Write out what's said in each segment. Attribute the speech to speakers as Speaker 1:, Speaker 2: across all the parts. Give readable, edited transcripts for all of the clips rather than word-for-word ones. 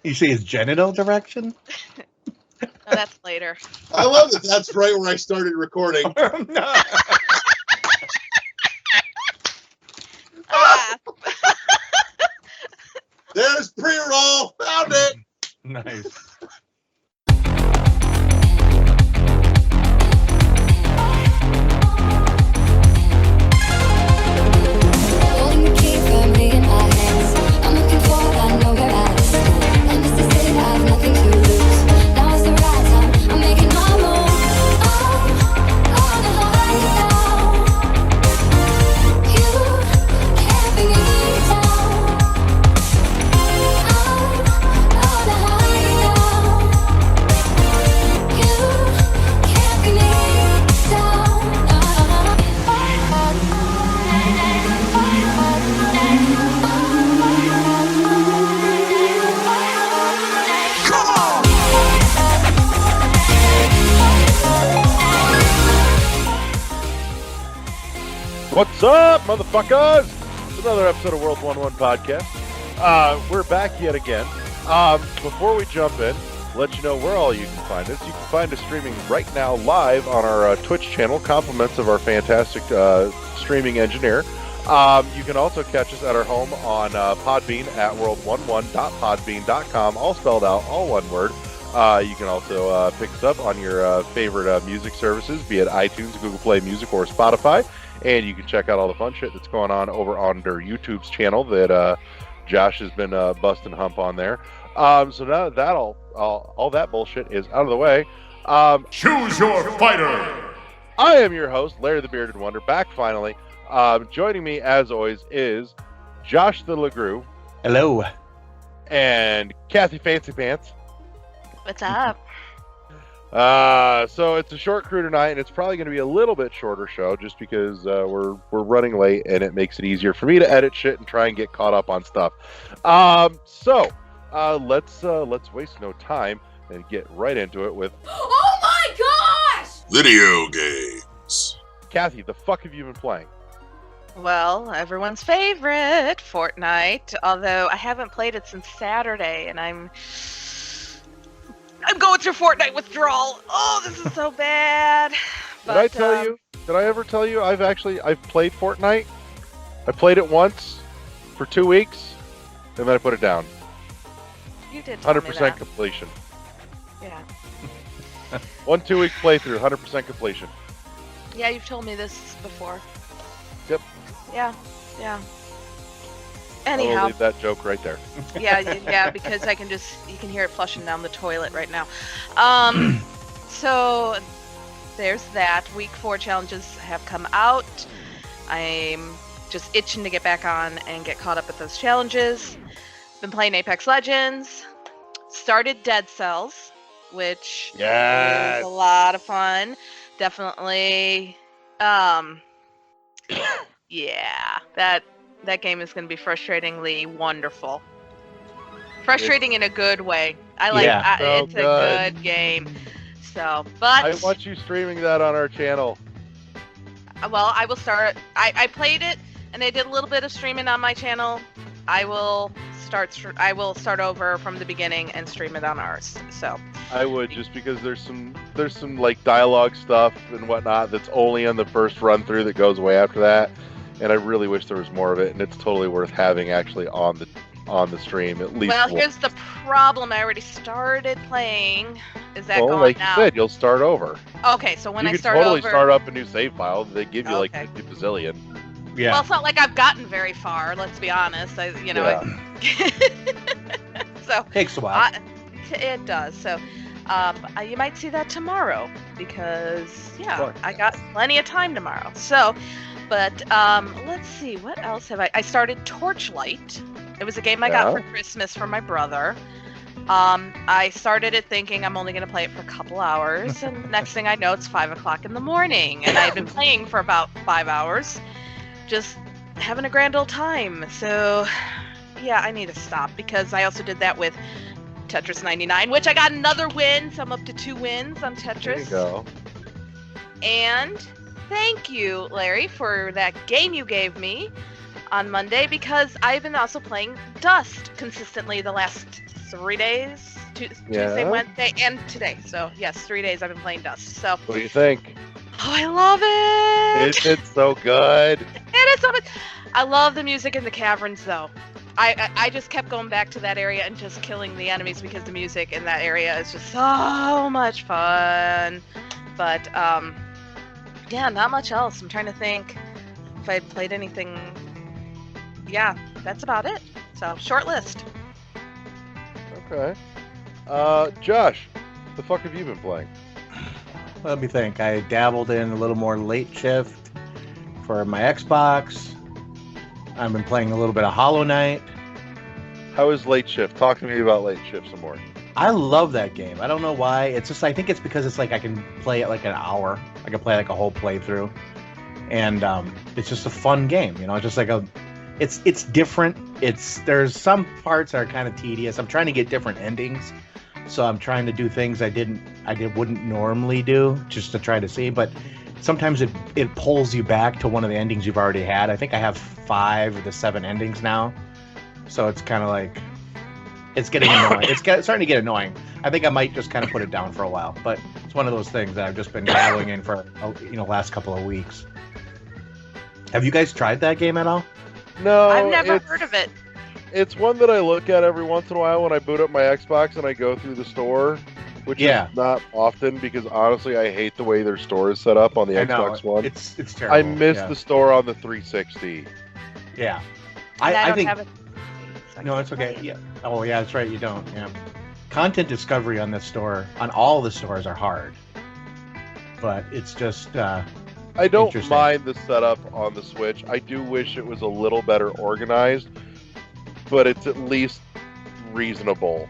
Speaker 1: You see his genital direction?
Speaker 2: No, that's later.
Speaker 3: I love that. That's right where I started recording.
Speaker 1: No.
Speaker 3: There's pre-roll. Found it.
Speaker 1: Nice.
Speaker 4: Holding the key firmly in my hands. I'm looking forward, I know where I stand. And this is it, I have nothing to lose. Now is the right time, I'm making my move. Oh, on a high now. You can't bring me down. Oh, on a high now. You can't bring me
Speaker 5: What's up, motherfuckers? Another episode of World 1-1 Podcast. We're back yet again. Before we jump in, let you know where all you can find us. You can find us streaming right now live on our Twitch channel, compliments of our fantastic streaming engineer. You can also catch us at our home on Podbean at world11.podbean.com, all spelled out, all one word. You can also pick us up on your favorite music services, be it iTunes, Google Play Music, or Spotify. And you can check out all the fun shit that's going on over on their YouTube's channel that Josh has been busting hump on there. So now that all that bullshit is out of the way.
Speaker 6: Choose your fighter!
Speaker 5: I am your host, Larry the Bearded Wonder, back finally. Joining me, as always, is Josh the LeGroux.
Speaker 1: Hello.
Speaker 5: And Kathy Fancy Pants.
Speaker 2: What's up?
Speaker 5: So it's a short crew tonight, and it's probably going to be a little bit shorter show just because we're running late, and it makes it easier for me to edit shit and try and get caught up on stuff. So let's waste no time and get right into it with
Speaker 4: Oh my gosh!
Speaker 3: Video games.
Speaker 5: Kathy. The fuck have you been playing?
Speaker 2: Well, everyone's favorite, Fortnite. Although I haven't played it since Saturday, and I'm going through Fortnite withdrawal. Oh, this is so bad. But,
Speaker 5: Did I ever tell you I've played Fortnite? I played it once for 2 weeks, and then I put it down.
Speaker 2: You did tell me
Speaker 5: 100%
Speaker 2: that.
Speaker 5: completion.
Speaker 2: Yeah.
Speaker 5: 1 2-week playthrough, 100% completion.
Speaker 2: Yeah, you've told me this before.
Speaker 5: Yep.
Speaker 2: Yeah.
Speaker 5: I will
Speaker 2: Anyhow.
Speaker 5: leave that joke right there.
Speaker 2: Yeah, because you can hear it flushing down the toilet right now. So there's that. Week 4 challenges have come out. I'm just itching to get back on and get caught up with those challenges. Been playing Apex Legends. Started Dead Cells, which is a lot of fun. Definitely. Yeah, that game is going to be frustratingly wonderful. Frustrating in a good way. I like it's a good game. So, but
Speaker 5: I want you streaming that on our channel.
Speaker 2: Well, I will start. I played it and I did a little bit of streaming on my channel. I will start over from the beginning and stream it on ours. So
Speaker 5: I would, just because there's some like dialogue stuff and whatnot that's only on the first run through that goes away after that, and I really wish there was more of it, and it's totally worth having actually on the stream at least.
Speaker 2: Well, here's the problem. I already started playing. Is that gone
Speaker 5: like
Speaker 2: now?
Speaker 5: you said, you'll start over.
Speaker 2: Okay, so when
Speaker 5: you
Speaker 2: I
Speaker 5: can
Speaker 2: start
Speaker 5: totally
Speaker 2: over,
Speaker 5: start up a new save file. They give you like
Speaker 2: Okay.
Speaker 5: 50 bazillion.
Speaker 1: Yeah.
Speaker 2: Well, it's not like I've gotten very far. Let's be honest. So
Speaker 1: Takes a while.
Speaker 2: it does. So you might see that tomorrow because
Speaker 5: Sure.
Speaker 2: I got plenty of time tomorrow. So, but let's see, what else have I started Torchlight. It was a game I got for Christmas from my brother. I started it thinking I'm only going to play it for a couple hours, and next thing I know, it's 5 o'clock in the morning, and I've been playing for about 5 hours, just having a grand old time. So, yeah, I need to stop, because I also did that with Tetris 99, which I got another win, so I'm up to 2 wins on Tetris.
Speaker 5: There you go.
Speaker 2: And thank you, Larry, for that game you gave me on Monday, because I've been also playing Dust consistently the last 3 days.
Speaker 5: Yeah.
Speaker 2: Tuesday, Wednesday, and today. So yes, 3 days I've been playing Dust. So
Speaker 5: What do you think?
Speaker 2: oh, I love it.
Speaker 5: It's so good.
Speaker 2: It is so much. I love the music in the caverns, though. I just kept going back to that area and just killing the enemies because the music in that area is just so much fun. But yeah, not much else. I'm trying to think if I played anything. Yeah, that's about it. So short list.
Speaker 5: Okay. Josh, the fuck have you been playing?
Speaker 1: Let me think. I dabbled in a little more Late Shift for my Xbox. I've been playing a little bit of Hollow Knight.
Speaker 5: How is Late Shift? Talk to me about Late Shift some more.
Speaker 1: I love that game. I don't know why. It's just, I think it's because it's like I can play it like an hour. I can play like a whole playthrough. And it's just a fun game, you know, just like it's different. There's some parts that are kind of tedious. I'm trying to get different endings. So I'm trying to do things I wouldn't normally do just to try to see, but sometimes it pulls you back to one of the endings you've already had. I think I have 5 of the 7 endings now. So it's kind of like, it's getting annoying. It's starting to get annoying. I think I might just kind of put it down for a while, but it's one of those things that I've just been dabbling in for, last couple of weeks. Have you guys tried that game at all?
Speaker 5: No,
Speaker 2: I've never heard of it.
Speaker 5: It's one that I look at every once in a while when I boot up my Xbox and I go through the store, which is not often because honestly I hate the way their store is set up on the Xbox One.
Speaker 1: It's terrible.
Speaker 5: I miss the store on the 360.
Speaker 1: Yeah.
Speaker 2: I
Speaker 1: think
Speaker 2: have it.
Speaker 1: no, it's okay. Yeah. Oh yeah, that's right. You don't. Yeah. Content discovery on this store, on all the stores, are hard. But it's just.
Speaker 5: I don't mind the setup on the Switch. I do wish it was a little better organized, but it's at least reasonable.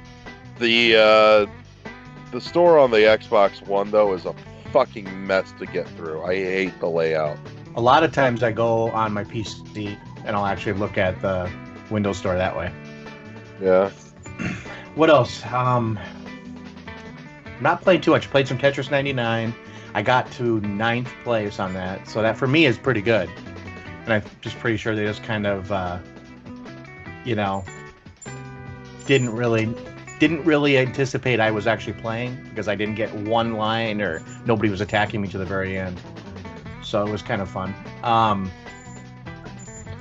Speaker 5: The store on the Xbox One, though, is a fucking mess to get through. I hate the layout.
Speaker 1: A lot of times I go on my PC and I'll actually look at the Windows Store that way.
Speaker 5: Yeah.
Speaker 1: What else? Not played too much. Played some Tetris 99. I got to 9th place on that, so that for me is pretty good. And I'm just pretty sure they just kind of, didn't really anticipate I was actually playing because I didn't get one line or nobody was attacking me to the very end. So it was kind of fun. I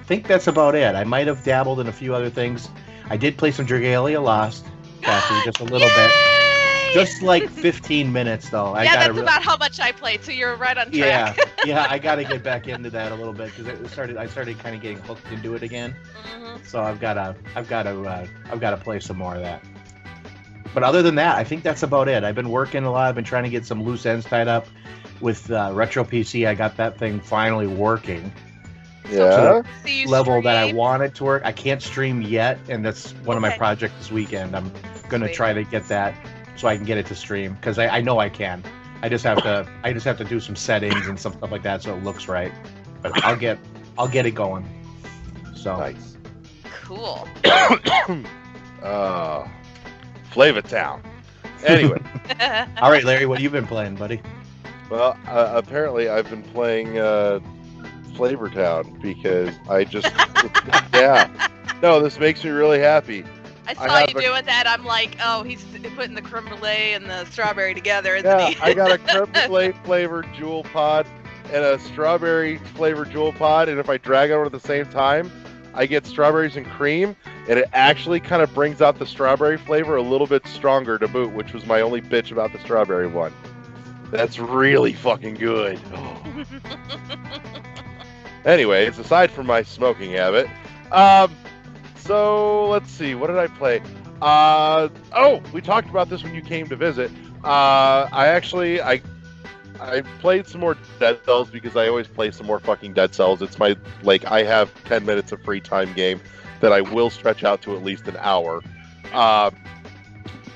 Speaker 1: think that's about it. I might have dabbled in a few other things. I did play some Dragalia Lost, Kathy, just a little bit. Just like 15 minutes, though.
Speaker 2: That's about how much I played, so you're right on track.
Speaker 1: Yeah, I got to get back into that a little bit because I started kind of getting hooked into it again. Mm-hmm. So I've got to play some more of that. But other than that, I think that's about it. I've been working a lot. I've been trying to get some loose ends tied up with Retro PC. I got that thing finally working.
Speaker 5: Yeah.
Speaker 1: To the level that I want it to work. I can't stream yet, and that's one of my projects this weekend. I'm gonna try to get that so I can get it to stream because I know I can. I just have to do some settings and some stuff like that so it looks right. But I'll get it going. So
Speaker 5: nice.
Speaker 2: Cool.
Speaker 5: Flavor Town. Anyway.
Speaker 1: All right, Larry, what have you been playing, buddy?
Speaker 5: Well, apparently I've been playing Flavor Town because I just yeah. No, this makes me really happy.
Speaker 2: I saw you doing that. I'm like, oh, he's putting the creme brulee and the strawberry together, isn't he?
Speaker 5: I got a creme brulee flavored jewel pod and a strawberry flavored jewel pod, and if I drag them at the same time, I get strawberries and cream, and it actually kind of brings out the strawberry flavor a little bit stronger to boot, which was my only bitch about the strawberry one. That's really fucking good. Anyways, aside from my smoking habit, so let's see, what did I play? We talked about this when you came to visit. I played some more Dead Cells because I always play some more fucking Dead Cells. It's my, I have 10 minutes of free time game that I will stretch out to at least an hour.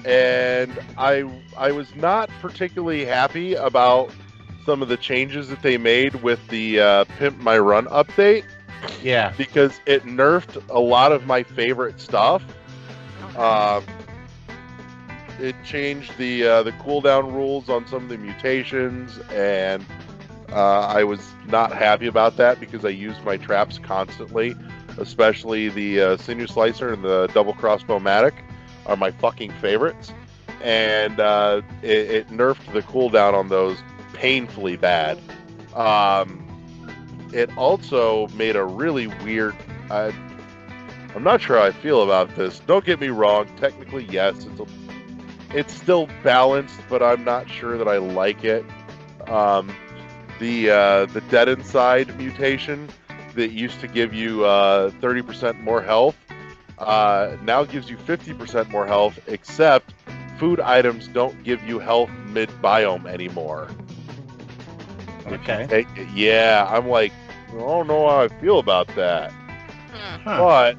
Speaker 5: And I was not particularly happy about some of the changes that they made with the Pimp My Run update.
Speaker 1: Yeah.
Speaker 5: Because it nerfed a lot of my favorite stuff. It changed the cooldown rules on some of the mutations, and I was not happy about that because I used my traps constantly, especially the Sinew Slicer and the Double Crossbow-matic. are my fucking favorites, and it nerfed the cooldown on those painfully bad. It also made a really weird. I'm not sure how I feel about this. Don't get me wrong. Technically, yes, it's still balanced, but I'm not sure that I like it. The Dead Inside mutation that used to give you 30% more health now gives you 50% more health, except food items don't give you health mid-biome anymore.
Speaker 1: Okay.
Speaker 5: Yeah, I'm like, I don't know how I feel about that.
Speaker 1: Huh.
Speaker 5: But,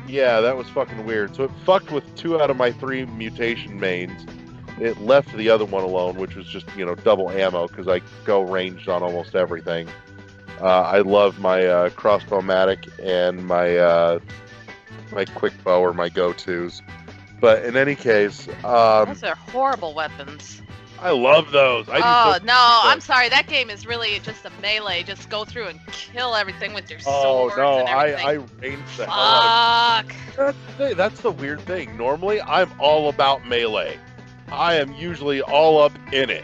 Speaker 5: yeah, that was fucking weird. So it fucked with 2 out of my 3 mutation mains. It left the other one alone, which was just, double ammo, because I go ranged on almost everything. I love my crossbow-matic and my quick bow are my go-tos. But in any case...
Speaker 2: those are horrible weapons.
Speaker 5: I love those.
Speaker 2: I'm sorry. That game is really just a melee. Just go through and kill everything with your swords and everything.
Speaker 5: I range the hell out of it. That's the weird thing. Normally, I'm all about melee. I am usually all up in it.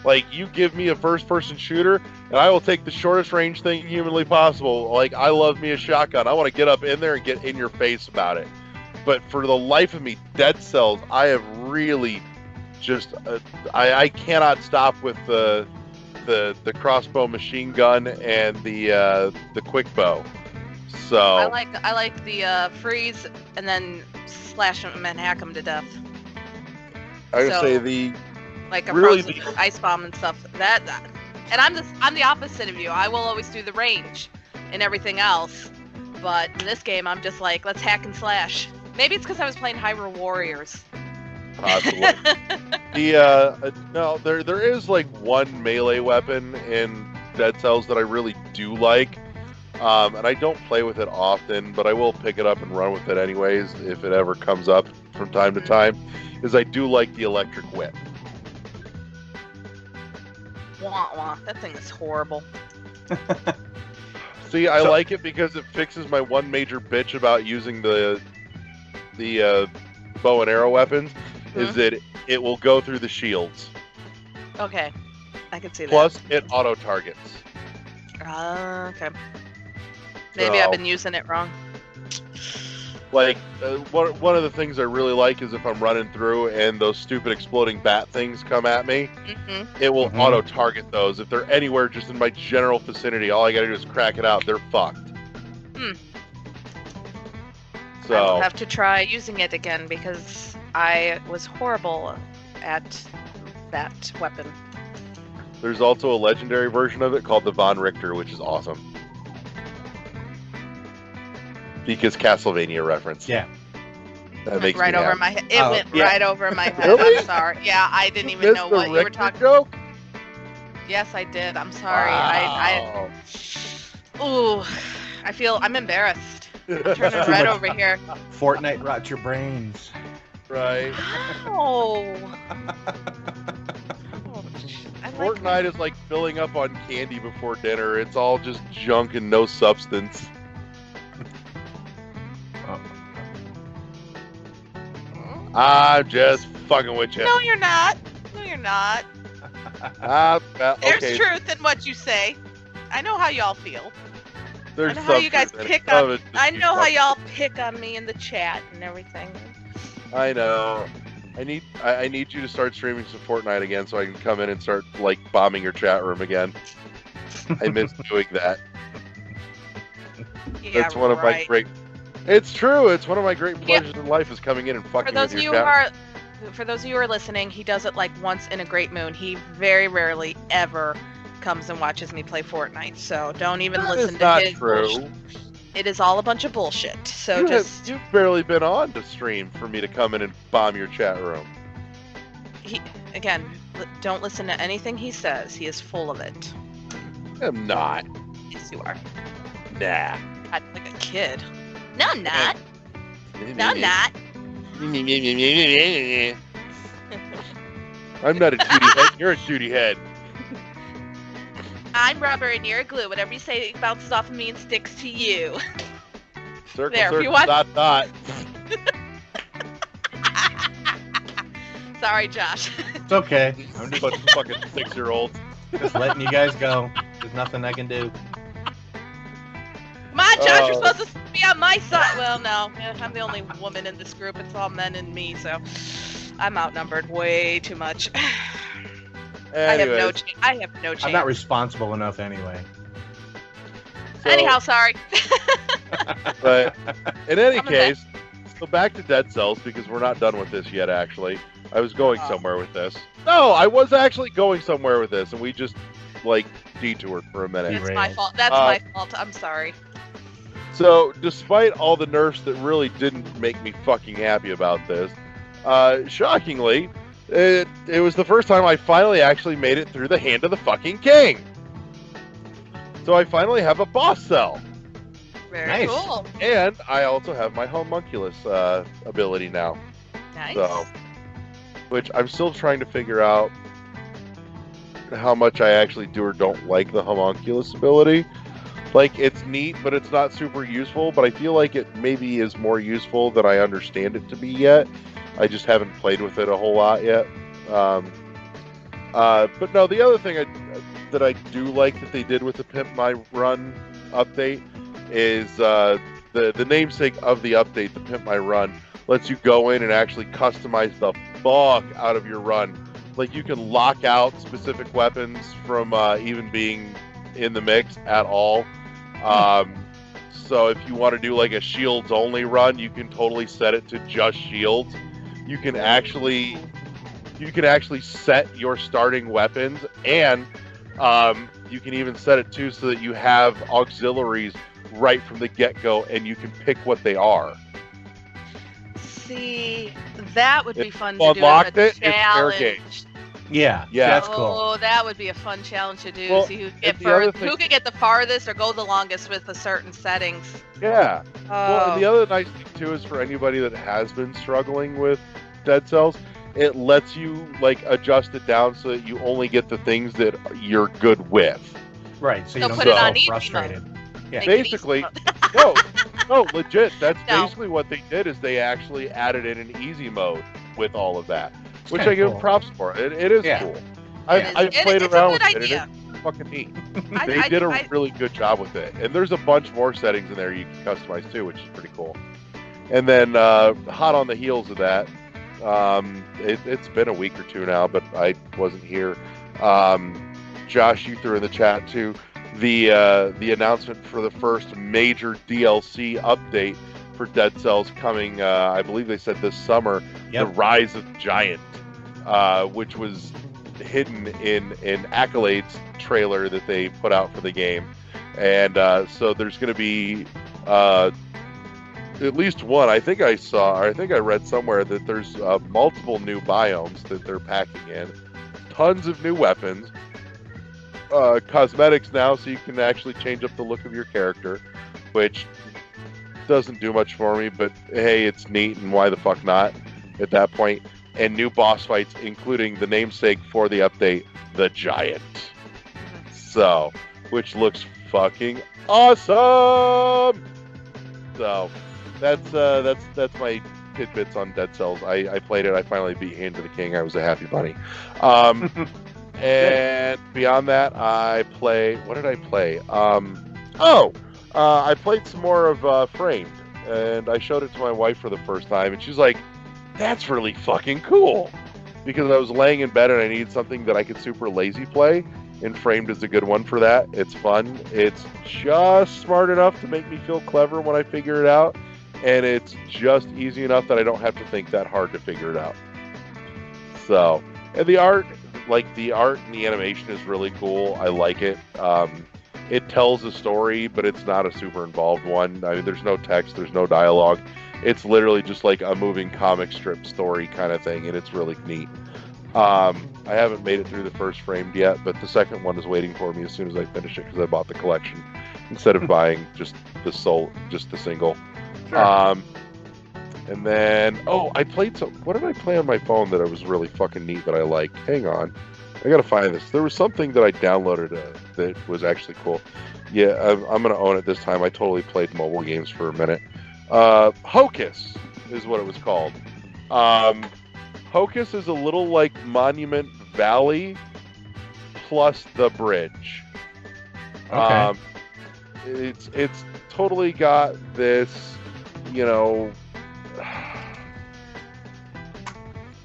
Speaker 5: Like, you give me a first-person shooter, and I will take the shortest range thing humanly possible. Like, I love me a shotgun. I want to get up in there and get in your face about it. But for the life of me, Dead Cells, I have really... just I cannot stop with the crossbow machine gun and the quick bow. So
Speaker 2: I like the freeze and then slash them and hack them to death.
Speaker 5: I would say the
Speaker 2: like a
Speaker 5: really
Speaker 2: frozen ice bomb and stuff. That and I'm the opposite of you. I will always do the range and everything else, but in this game I'm just like, let's hack and slash. Maybe it's because I was playing Hyrule Warriors.
Speaker 5: Possibly. No, there is like one melee weapon in Dead Cells that I really do like, and I don't play with it often, but I will pick it up and run with it anyways if it ever comes up from time to time. Is I do like the electric whip.
Speaker 2: Wah wah, that thing is horrible.
Speaker 5: See, I like it because it fixes my one major bitch about using the bow and arrow weapons. Is that it will go through the shields.
Speaker 2: Okay, I can see that.
Speaker 5: Plus, it auto-targets.
Speaker 2: Okay. Maybe I've been using it wrong.
Speaker 5: Like, one of the things I really like is if I'm running through and those stupid exploding bat things come at me, it will auto-target those. If they're anywhere just in my general vicinity, all I gotta do is crack it out. They're fucked. So
Speaker 2: I will have to try using it again because I was horrible at that weapon.
Speaker 5: There's also a legendary version of it called the Von Richter, which is awesome. Because Castlevania reference.
Speaker 1: Yeah.
Speaker 5: That makes
Speaker 2: right
Speaker 5: me
Speaker 2: over
Speaker 5: happy.
Speaker 2: my head. It went right over my head.
Speaker 5: Really?
Speaker 2: I'm sorry. Yeah, I didn't even know what you were
Speaker 5: Richter
Speaker 2: talking
Speaker 5: joke?
Speaker 2: about. Yes, I did. I'm sorry.
Speaker 5: Wow.
Speaker 2: I'm embarrassed. I'm turning red over here.
Speaker 1: Fortnite rots your brains.
Speaker 5: Right.
Speaker 2: Oh.
Speaker 5: Fortnite is like filling up on candy before dinner. It's all just junk and no substance. I'm just fucking with you.
Speaker 2: No, you're not. No, you're not.
Speaker 5: Okay.
Speaker 2: There's truth in what you say. I know how y'all feel.
Speaker 5: There's
Speaker 2: I know how you guys
Speaker 5: truth in it.
Speaker 2: pick
Speaker 5: Some of
Speaker 2: on.
Speaker 5: it's just
Speaker 2: I
Speaker 5: you
Speaker 2: know how
Speaker 5: fucking-
Speaker 2: y'all pick on me in the chat and everything.
Speaker 5: I know. I need you to start streaming some Fortnite again so I can come in and start like bombing your chat room again. I miss doing that.
Speaker 2: Yeah,
Speaker 5: That's one of my great. It's true. It's one of my great pleasures in life is coming in and fucking with your chat.
Speaker 2: For those of you who are listening, he does it like once in a great moon. He very rarely ever comes and watches me play Fortnite. So don't even listen to his bullshit. It is all a bunch of bullshit. So
Speaker 5: You've barely been on to stream for me to come in and bomb your chat room.
Speaker 2: Don't listen to anything he says. He is full of it.
Speaker 5: I'm not.
Speaker 2: Yes, you are.
Speaker 5: Nah.
Speaker 2: I'm like a kid. No, I'm not. No, I'm not.
Speaker 5: I'm not a duty head. You're a duty head.
Speaker 2: I'm rubber and you're glue. Whatever you say bounces off of me and sticks to you.
Speaker 5: Circle,
Speaker 2: There, if
Speaker 5: circle,
Speaker 2: you want-
Speaker 5: dot, dot.
Speaker 2: Sorry, Josh.
Speaker 1: It's okay.
Speaker 5: I'm just a bunch of fucking 6-year-olds.
Speaker 1: Just letting you guys go. There's nothing I can do.
Speaker 2: Come on, Josh, you're supposed to be on my side. Well, no, I'm the only woman in this group. It's all men and me, so I'm outnumbered way too much. I have no chance.
Speaker 1: I'm not responsible enough anyway.
Speaker 5: So,
Speaker 2: Anyhow, sorry.
Speaker 5: But in any
Speaker 2: I'm a
Speaker 5: case, so back to Dead Cells because we're not done with this yet. Actually, I was going
Speaker 2: Oh.
Speaker 5: somewhere with this. No, I was actually going somewhere with this, and we just detoured for a minute.
Speaker 2: It's my fault. That's my fault. I'm sorry.
Speaker 5: So, despite all the nerfs that really didn't make me fucking happy about this, shockingly, it was the first time I finally actually made it through the Hand of the fucking King. So I finally have a boss cell.
Speaker 2: Very
Speaker 1: Nice.
Speaker 2: cool.
Speaker 5: And I also have my homunculus ability now.
Speaker 2: Nice.
Speaker 5: So, which I'm still trying to figure out how much I actually do or don't like the homunculus ability. Like, it's neat, but it's not super useful, but I feel like it maybe is more useful than I understand it to be yet. I just haven't played with it a whole lot yet. But no, the other thing that I do like that they did with the Pimp My Run update is the namesake of the update, the Pimp My Run, lets you go in and actually customize the fuck out of your run. Like, you can lock out specific weapons from even being in the mix at all. So if you want to do like a shields only run, you can totally set it to just shields. You can actually set your starting weapons, and you can even set it too so that you have auxiliaries right from the get-go, and you can pick what they are.
Speaker 2: See, that would be fun to do
Speaker 5: Unlocked
Speaker 2: as
Speaker 5: it,
Speaker 2: a
Speaker 5: it's fair game.
Speaker 2: challenge.
Speaker 1: Yeah,
Speaker 5: Yeah.
Speaker 1: that's cool.
Speaker 2: Oh, that would be a fun challenge to do.
Speaker 5: Well,
Speaker 2: See who
Speaker 5: and the other thing-
Speaker 2: who can get the farthest or go the longest with the certain settings.
Speaker 5: Yeah. Well, and the
Speaker 2: Oh,
Speaker 5: other nice thing too is for anybody that has been struggling with Dead Cells, it lets you like adjust it down so that you only get the things that you're good with.
Speaker 1: Right, so you
Speaker 2: So
Speaker 1: don't
Speaker 2: put
Speaker 1: get
Speaker 5: it
Speaker 1: so
Speaker 2: on easy
Speaker 1: frustrated. Yeah.
Speaker 2: make it easy
Speaker 5: Basically,
Speaker 2: mode.
Speaker 5: no, legit. That's
Speaker 2: No.
Speaker 5: basically what they did is they actually added in an easy mode with all of that, which
Speaker 1: kinda
Speaker 5: I give
Speaker 1: cool.
Speaker 5: props for. It is
Speaker 1: Yeah.
Speaker 5: cool.
Speaker 1: Yeah.
Speaker 5: I've played
Speaker 2: it's
Speaker 5: around
Speaker 2: a
Speaker 5: with
Speaker 2: good
Speaker 5: it, and
Speaker 2: idea.
Speaker 5: it's fucking neat.
Speaker 2: I-
Speaker 5: They
Speaker 2: I-
Speaker 5: did a
Speaker 2: I-
Speaker 5: really good job with it, and there's a bunch more settings in there you can customize too, which is pretty cool. And then hot on the heels of that, it's been a week or two now, but I wasn't here. Josh, you threw in the chat too the announcement for the first major DLC update for Dead Cells coming. I believe they said this summer.
Speaker 1: Yep.
Speaker 5: The Rise of Giant, which was hidden in an Accolades trailer that they put out for the game, and so there's going to be at least one. I think I read somewhere that there's multiple new biomes that they're packing in, tons of new weapons, cosmetics now, so you can actually change up the look of your character, which doesn't do much for me, but hey, it's neat, and why the fuck not at that point. And new boss fights, including the namesake for the update, the Giant. So, which looks fucking awesome. So, that's my tidbits on Dead Cells. I played it. I finally beat Hand of the King. I was a happy bunny. And beyond that, what did I play? I played some more of Framed, and I showed it to my wife for the first time, and she's like, that's really fucking cool. Because I was laying in bed and I needed something that I could super lazy play, and Framed is a good one for that. It's fun. It's just smart enough to make me feel clever when I figure it out, and it's just easy enough that I don't have to think that hard to figure it out. So, and the art and the animation is really cool. I like it. It tells a story, but it's not a super involved one. I mean, there's no text, there's no dialogue. It's literally just like a moving comic strip story kind of thing, and it's really neat. I haven't made it through the first Framed yet, but the second one is waiting for me as soon as I finish it because I bought the collection instead of buying just the single.
Speaker 1: Sure.
Speaker 5: And then, I played what did I play on my phone that was really fucking neat that I like? Hang on. I gotta find this. There was something that I downloaded that was actually cool. Yeah, I'm gonna own it this time. I totally played mobile games for a minute. Hocus is what it was called. Hocus is a little like Monument Valley plus the bridge.
Speaker 1: Okay.
Speaker 5: It's totally got this,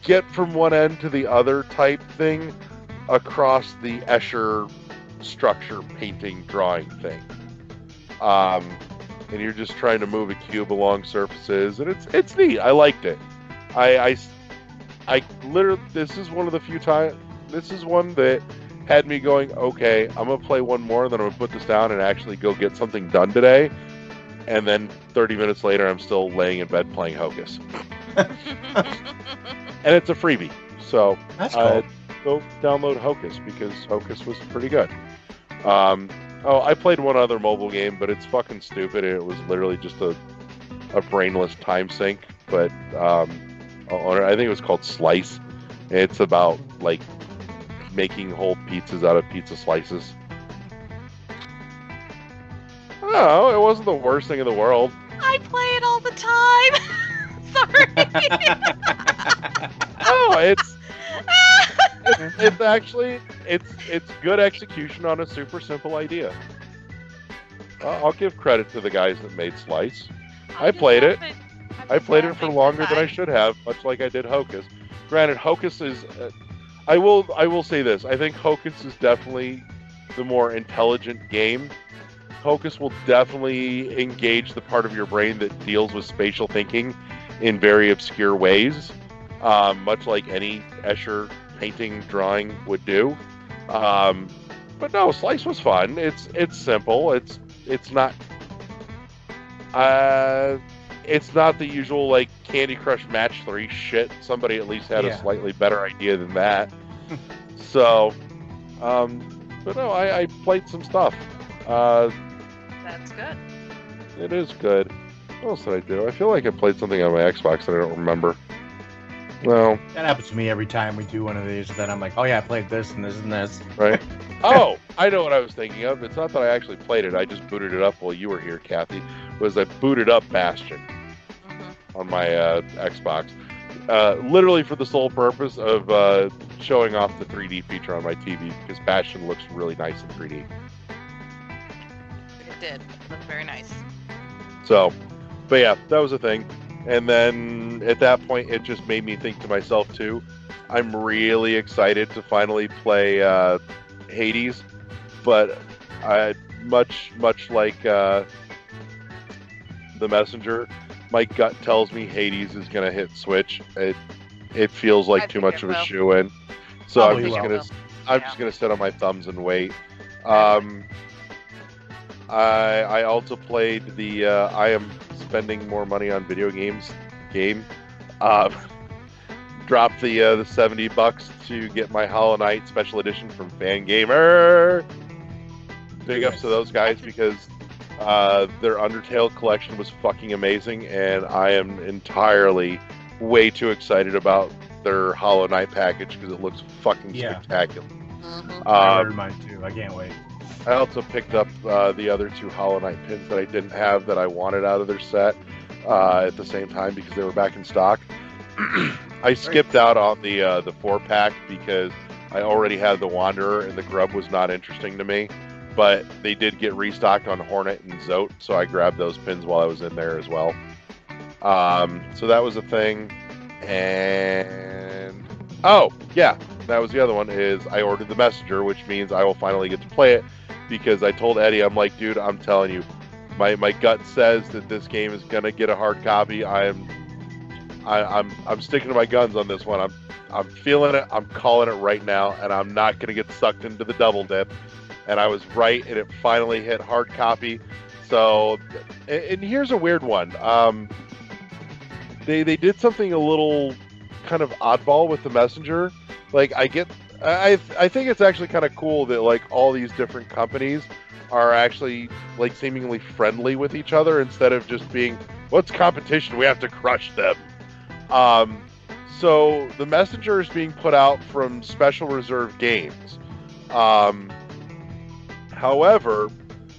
Speaker 5: get from one end to the other type thing across the Escher structure painting drawing thing. And you're just trying to move a cube along surfaces, and it's neat. I liked it. I literally, this is one of the few times, this is one that had me going, okay, I'm going to play one more, then I'm going to put this down and actually go get something done today. And then 30 minutes later, I'm still laying in bed playing Hocus. And it's a freebie. So
Speaker 1: That's cool.
Speaker 5: Go download Hocus, because Hocus was pretty good. I played one other mobile game, but it's fucking stupid. It was literally just a brainless time sink. But I think it was called Slice. It's about, like, making whole pizzas out of pizza slices. Oh, it wasn't the worst thing in the world.
Speaker 2: I play it all the time. Sorry.
Speaker 5: Oh, it's actually it's good execution on a super simple idea. I'll give credit to the guys that made Slice. I played it. I played it for longer than I should have, much like I did Hocus. Granted, Hocus is. I will say this. I think Hocus is definitely the more intelligent game. Hocus will definitely engage the part of your brain that deals with spatial thinking in very obscure ways, much like any Escher painting drawing would do. But no, Slice was fun. It's simple. It's not the usual like Candy Crush Match 3 shit. Somebody at least had a slightly better idea than that. So, but no, I played some stuff.
Speaker 2: That's good.
Speaker 5: It is good. What else did I do? I feel like I played something on my Xbox that I don't remember. Well,
Speaker 1: that happens to me every time we do one of these. Then I'm like, oh yeah, I played this and this and this.
Speaker 5: Right. Oh, I know what I was thinking of. It's not that I actually played it. I just booted it up while you were here, Kathy. Was I booted up Bastion on my Xbox, literally for the sole purpose of showing off the 3D feature on my TV, because Bastion looks really nice in 3D.
Speaker 2: It did. It looked very nice.
Speaker 5: So, but yeah, that was a thing. And then at that point, it just made me think to myself too, I'm really excited to finally play Hades, but much like The Messenger, my gut tells me Hades is gonna hit Switch. It feels like too much of a shoe-in, so I'm just gonna sit on my thumbs and wait. I also played the I am spending more money on video games game. Dropped the $70 to get my Hollow Knight Special Edition from Fangamer. Big ups to those guys, because their Undertale collection was fucking amazing, and I am entirely way too excited about their Hollow Knight package because it looks fucking spectacular.
Speaker 1: I ordered mine too. I can't wait.
Speaker 5: I also picked up the other two Hollow Knight pins that I didn't have that I wanted out of their set at the same time because they were back in stock. I skipped out on the 4-pack because I already had the Wanderer and the Grub was not interesting to me. But they did get restocked on Hornet and Zote, so I grabbed those pins while I was in there as well. So that was a thing. And oh yeah, that was the other one. Is I ordered the Messenger, which means I will finally get to play it. Because I told Eddie, I'm like, dude, I'm telling you, my gut says that this game is gonna get a hard copy. I'm sticking to my guns on this one. I'm feeling it. I'm calling it right now, and I'm not gonna get sucked into the double dip. And I was right, and it finally hit hard copy. So, and here's a weird one. They did something a little kind of oddball with the Messenger. Like I think it's actually kind of cool that like all these different companies are actually like seemingly friendly with each other instead of just being, what's competition? We have to crush them. So the Messenger is being put out from Special Reserve Games. However,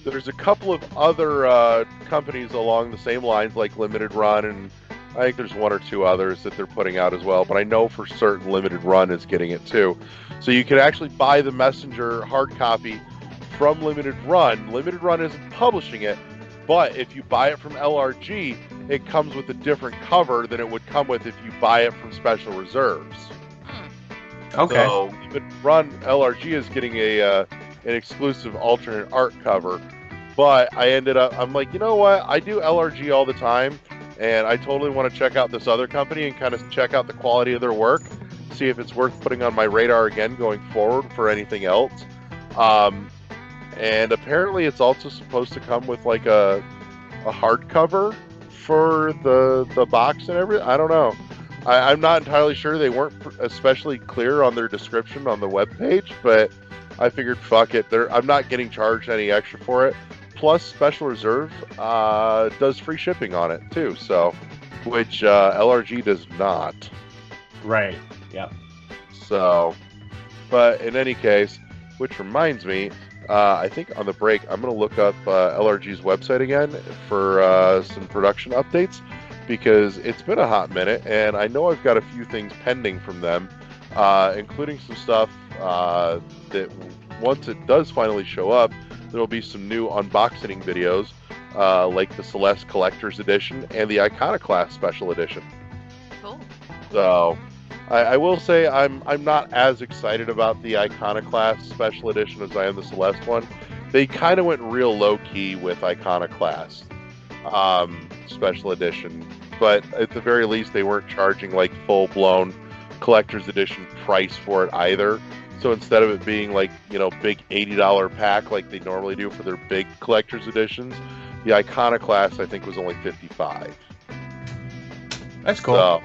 Speaker 5: there's a couple of other companies along the same lines, like Limited Run and I think there's one or two others that they're putting out as well, but I know for certain Limited Run is getting it too. So you can actually buy the Messenger hard copy from Limited Run. Limited Run isn't publishing it, but if you buy it from LRG, it comes with a different cover than it would come with if you buy it from Special Reserves.
Speaker 1: Okay.
Speaker 5: So Limited Run LRG is getting an exclusive alternate art cover, but I'm like, you know what? I do LRG all the time, and I totally want to check out this other company and kind of check out the quality of their work, see if it's worth putting on my radar again going forward for anything else. And apparently it's also supposed to come with like a hardcover for the box and everything. I don't know. I'm not entirely sure. They weren't especially clear on their description on the webpage, but I figured, fuck it. I'm not getting charged any extra for it. Plus, Special Reserve does free shipping on it too, so which LRG does not.
Speaker 1: Right. Yep.
Speaker 5: So, but in any case, which reminds me, I think on the break I'm going to look up LRG's website again for some production updates, because it's been a hot minute, and I know I've got a few things pending from them, including some stuff that once it does finally show up, there'll be some new unboxing videos, like the Celeste Collector's Edition and the Iconoclast Special Edition.
Speaker 2: Cool.
Speaker 5: So, I will say I'm not as excited about the Iconoclast Special Edition as I am the Celeste one. They kind of went real low-key with Iconoclast Special Edition, but at the very least they weren't charging like full-blown Collector's Edition price for it either. So instead of it being like, you know, big $80 pack like they normally do for their big Collector's Editions, the Iconoclast I think was only $55.
Speaker 1: That's cool.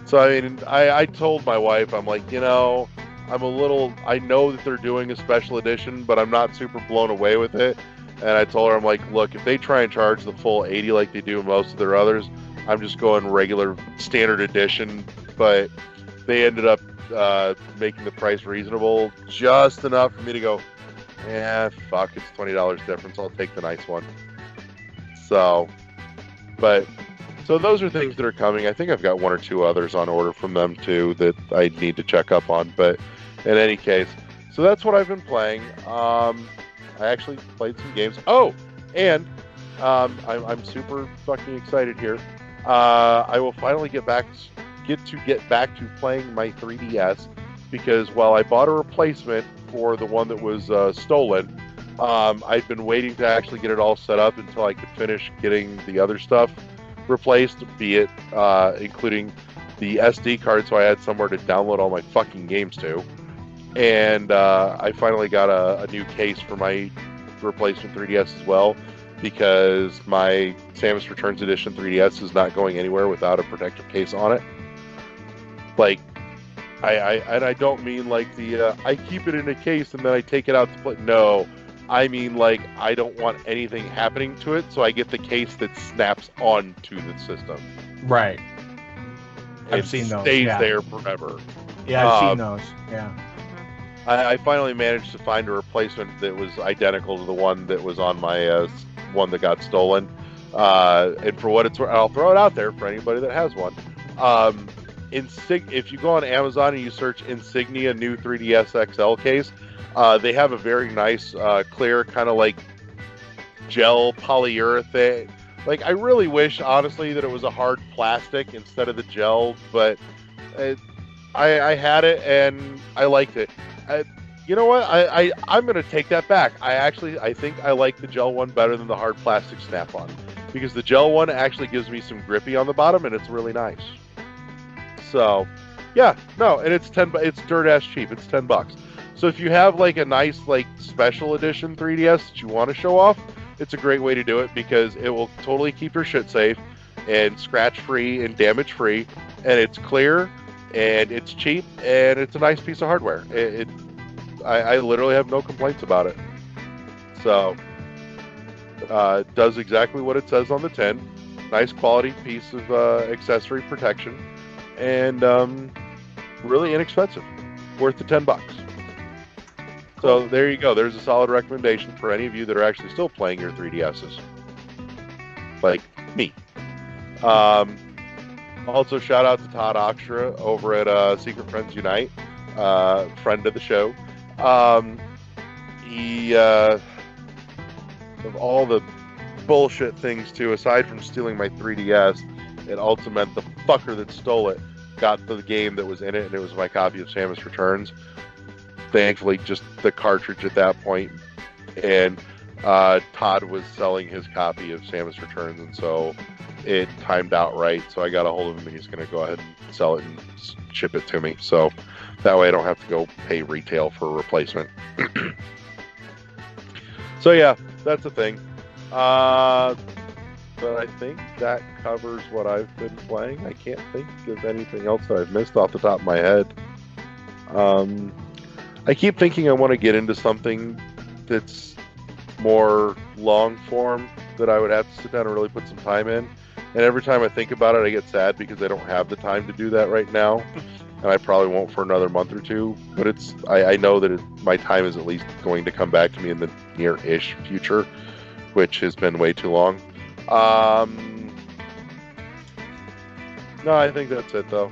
Speaker 5: So I mean, I told my wife, I'm like, you know, I know that they're doing a special edition, but I'm not super blown away with it. And I told her, I'm like, look, if they try and charge the full 80 like they do most of their others, I'm just going regular standard edition. But they ended up making the price reasonable, just enough for me to go, fuck, it's $20 difference. I'll take the nice one. So those are things that are coming. I think I've got one or two others on order from them too that I need to check up on. But in any case, so that's what I've been playing. I actually played some games. Oh, and I'm super fucking excited here. I will finally get back to playing my 3DS, because while I bought a replacement for the one that was stolen, I'd been waiting to actually get it all set up until I could finish getting the other stuff replaced, be it including the SD card, so I had somewhere to download all my fucking games to. And I finally got a new case for my replacement 3DS as well, because my Samus Returns Edition 3DS is not going anywhere without a protective case on it. Like, I don't mean like the I keep it in a case and then I take it out to play. No, I mean like I don't want anything happening to it, so I get the case that snaps onto the system.
Speaker 1: Right. I've seen those.
Speaker 5: Stays there forever.
Speaker 1: Yeah, I've seen those. Yeah.
Speaker 5: I finally managed to find a replacement that was identical to the one that was on my one that got stolen. And for what it's worth, I'll throw it out there for anybody that has one. If you go on Amazon and you search Insignia new 3DS XL case, they have a very nice clear kind of like gel polyurethane. Like, I really wish honestly that it was a hard plastic instead of the gel, but I had it and I liked it. You know what? I'm going to take that back. I think I like the gel one better than the hard plastic snap-on, because the gel one actually gives me some grippy on the bottom and it's really nice. So, yeah, no, and it's dirt ass cheap. It's $10. So if you have like a nice like special edition 3DS that you want to show off, it's a great way to do it, because it will totally keep your shit safe and scratch free and damage free, and it's clear and it's cheap and it's a nice piece of hardware. I literally have no complaints about it. So it does exactly what it says on the tin. Nice quality piece of accessory protection, and really inexpensive, worth the $10. So there you go. There's a solid recommendation for any of you that are actually still playing your 3DSs, like me. Also, shout out to Todd Oxtra over at Secret Friends Unite, friend of the show. He, of all the bullshit things too, aside from stealing my 3DS, it also meant the fucker that stole it got the game that was in it, and it was my copy of Samus Returns. Thankfully, just the cartridge at that point, and Todd was selling his copy of Samus Returns, and so it timed out right. So I got a hold of him, and he's going to go ahead and sell it and ship it to me. So that way I don't have to go pay retail for a replacement. So yeah, that's a thing. But I think that covers what I've been playing. I can't think of anything else that I've missed off the top of my head. I keep thinking I want to get into something that's more long form, that I would have to sit down and really put some time in. And every time I think about it, I get sad because I don't have the time to do that right now. And I probably won't for another month or two. But I know that my time is at least going to come back to me in the near-ish future, which has been way too long. No, I think that's it, though.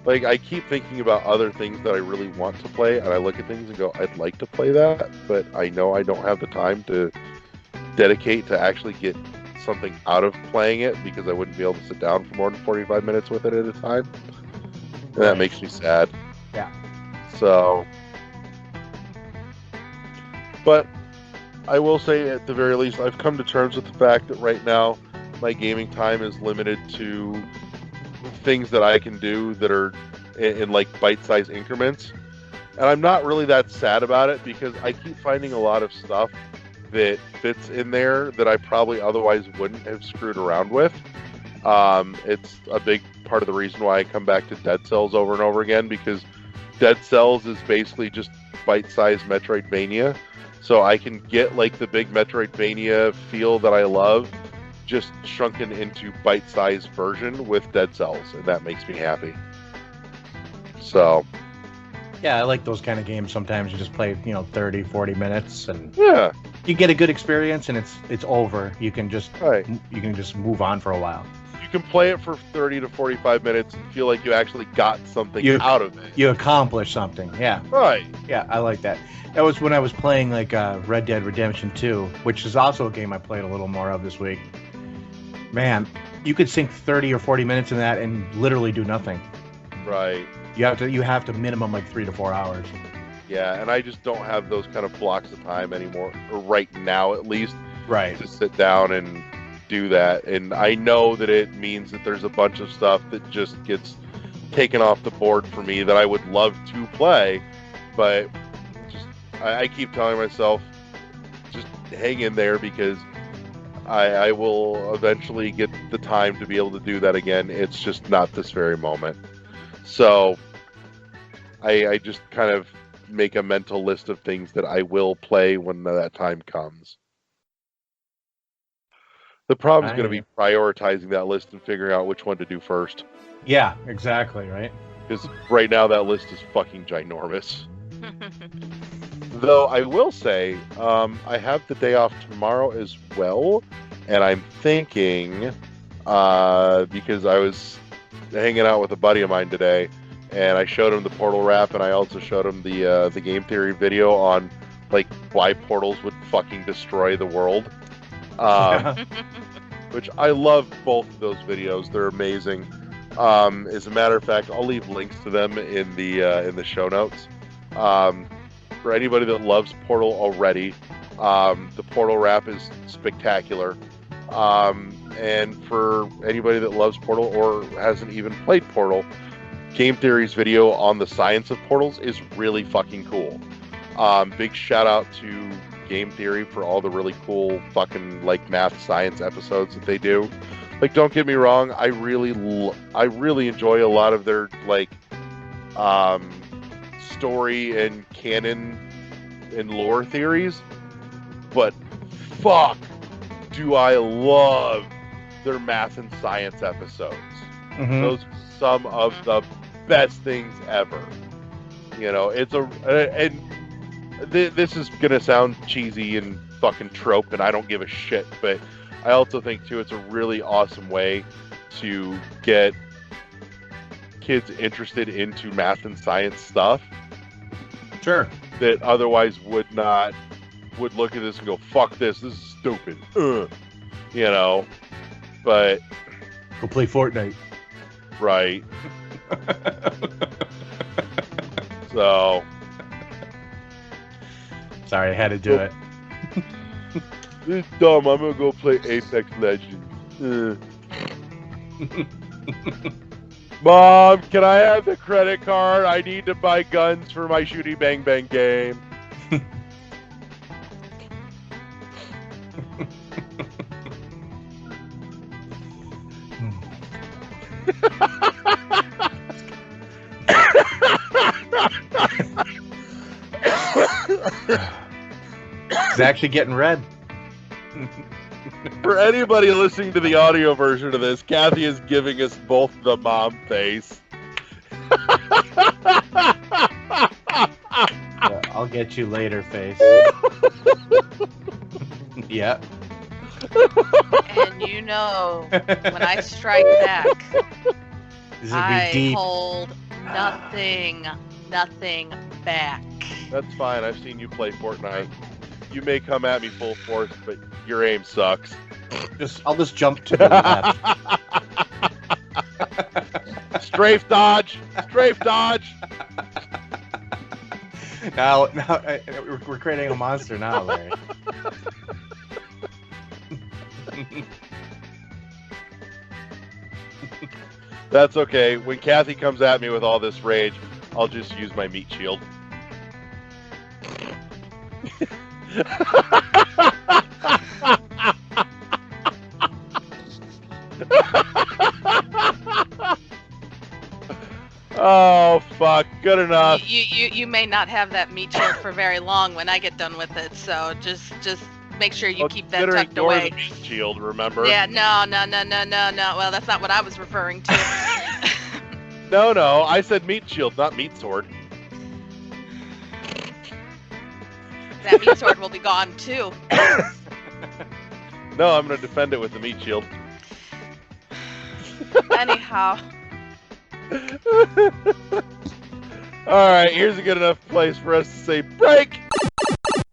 Speaker 5: Like, I keep thinking about other things that I really want to play, and I look at things and go, I'd like to play that, but I know I don't have the time to dedicate to actually get something out of playing it, because I wouldn't be able to sit down for more than 45 minutes with it at a time. And that makes me sad.
Speaker 1: Yeah.
Speaker 5: So, but I will say, at the very least, I've come to terms with the fact that right now my gaming time is limited to things that I can do that are in like bite-sized increments. And I'm not really that sad about it, because I keep finding a lot of stuff that fits in there that I probably otherwise wouldn't have screwed around with. It's a big part of the reason why I come back to Dead Cells over and over again, because Dead Cells is basically just bite-sized Metroidvania. So I can get like the big Metroidvania feel that I love, just shrunken into bite-sized version with Dead Cells, and that makes me happy. So
Speaker 1: yeah, I like those kind of games. Sometimes you just play 30, 40 minutes, and
Speaker 5: yeah,
Speaker 1: you get a good experience, and it's over. You can just
Speaker 5: right.
Speaker 1: You can just move on for a while.
Speaker 5: You can play it for 30 to 45 minutes and feel like you actually got something out of it.
Speaker 1: You accomplished something. Yeah.
Speaker 5: Right.
Speaker 1: Yeah, I like that. That was when I was playing like Red Dead Redemption 2, which is also a game I played a little more of this week. Man, you could sink 30 or 40 minutes in that and literally do nothing.
Speaker 5: Right.
Speaker 1: You have to minimum like 3 to 4 hours.
Speaker 5: Yeah, and I just don't have those kind of blocks of time anymore, or right now at least,
Speaker 1: right,
Speaker 5: to sit down and do that. And I know that it means that there's a bunch of stuff that just gets taken off the board for me that I would love to play, but just I keep telling myself, just hang in there, because I will eventually get the time to be able to do that again. It's just not this very moment. So I just kind of make a mental list of things that I will play when that time comes. The problem is going to be prioritizing that list and figuring out which one to do first.
Speaker 1: Yeah, exactly, right?
Speaker 5: Because right now that list is fucking ginormous. Though I will say, I have the day off tomorrow as well, and I'm thinking, because I was hanging out with a buddy of mine today, and I showed him the Portal wrap, and I also showed him the game theory video on like why portals would fucking destroy the world. Which I love both of those videos; they're amazing. As a matter of fact, I'll leave links to them in the show notes. For anybody that loves Portal already, the Portal wrap is spectacular. And for anybody that loves Portal or hasn't even played Portal, Game Theory's video on the science of portals is really fucking cool. Big shout out to Game Theory for all the really cool fucking like math science episodes that they do. Like, don't get me wrong, I really enjoy a lot of their like story and canon and lore theories, but fuck do I love their math and science episodes.
Speaker 1: Mm-hmm.
Speaker 5: Those are some of the best things ever. This is gonna sound cheesy and fucking trope, and I don't give a shit, but I also think too it's a really awesome way to get kids interested into math and science stuff
Speaker 1: Sure.
Speaker 5: that otherwise would look at this and go, fuck this is stupid. You know, but
Speaker 1: Go play Fortnite.
Speaker 5: right. So
Speaker 1: Sorry, I had to do it.
Speaker 5: this is dumb. I'm gonna go play Apex Legends. Mom, can I have the credit card? I need to buy guns for my Shooty Bang Bang game.
Speaker 1: It's actually getting red.
Speaker 5: For anybody listening to the audio version of this, Kathy is giving us both the mom face.
Speaker 1: Yeah, I'll get you later, face. Yeah.
Speaker 2: And you know, when I strike back,
Speaker 1: This would be
Speaker 2: I
Speaker 1: deep.
Speaker 2: hold nothing back.
Speaker 5: That's fine. I've seen you play Fortnite. You may come at me full force, but your aim sucks.
Speaker 1: I'll just jump to the left.
Speaker 5: Strafe dodge! Strafe dodge!
Speaker 1: Now, we're creating a monster now, Larry.
Speaker 5: That's okay. When Kathy comes at me with all this rage, I'll just use my meat shield. Oh, fuck. Good enough.
Speaker 2: You may not have that meat shield for very long when I get done with it, so just make sure you keep that
Speaker 5: Consider
Speaker 2: tucked
Speaker 5: ignore
Speaker 2: away.
Speaker 5: the meat shield, remember?
Speaker 2: Yeah, no. Well, that's not what I was referring to.
Speaker 5: No. I said meat shield, not meat sword.
Speaker 2: That meat sword will be gone too.
Speaker 5: No, I'm going to defend it with the meat shield.
Speaker 2: Anyhow,
Speaker 5: Alright, here's a good enough place for us to say break!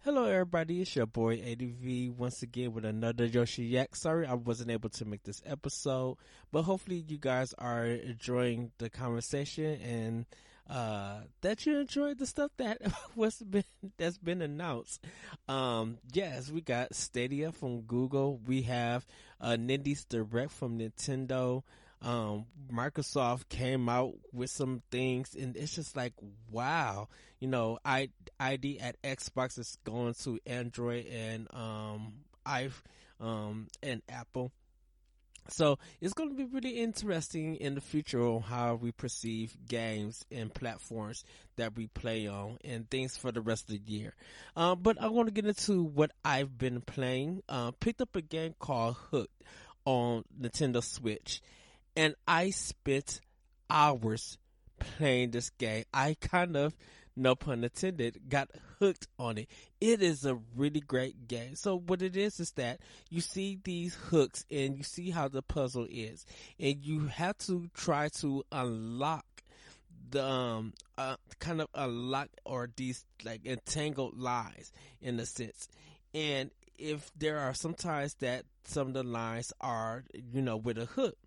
Speaker 7: Hello everybody, it's your boy ADV once again with another Yoshi Yak. Sorry I wasn't able to make this episode, but hopefully you guys are enjoying the conversation and that you enjoyed the stuff that that's been announced. Yes, we got Stadia from Google. We have Nindies Direct from Nintendo. Microsoft came out with some things, and it's just like, wow, you know, ID at Xbox is going to Android and and Apple. So it's going to be really interesting in the future on how we perceive games and platforms that we play on and things for the rest of the year. But I want to get into what I've been playing. Picked up a game called Hooked on Nintendo Switch. And I spent hours playing this game. I kind of, no pun intended, got hooked on it. It is a really great game. So what it is that you see these hooks and you see how the puzzle is. And you have to try to unlock the unlock or these like entangled lines in a sense. And if there are sometimes that some of the lines are, with a hook.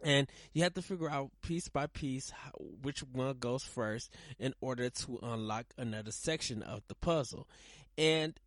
Speaker 7: And you have to figure out piece by piece which one goes first in order to unlock another section of the puzzle. And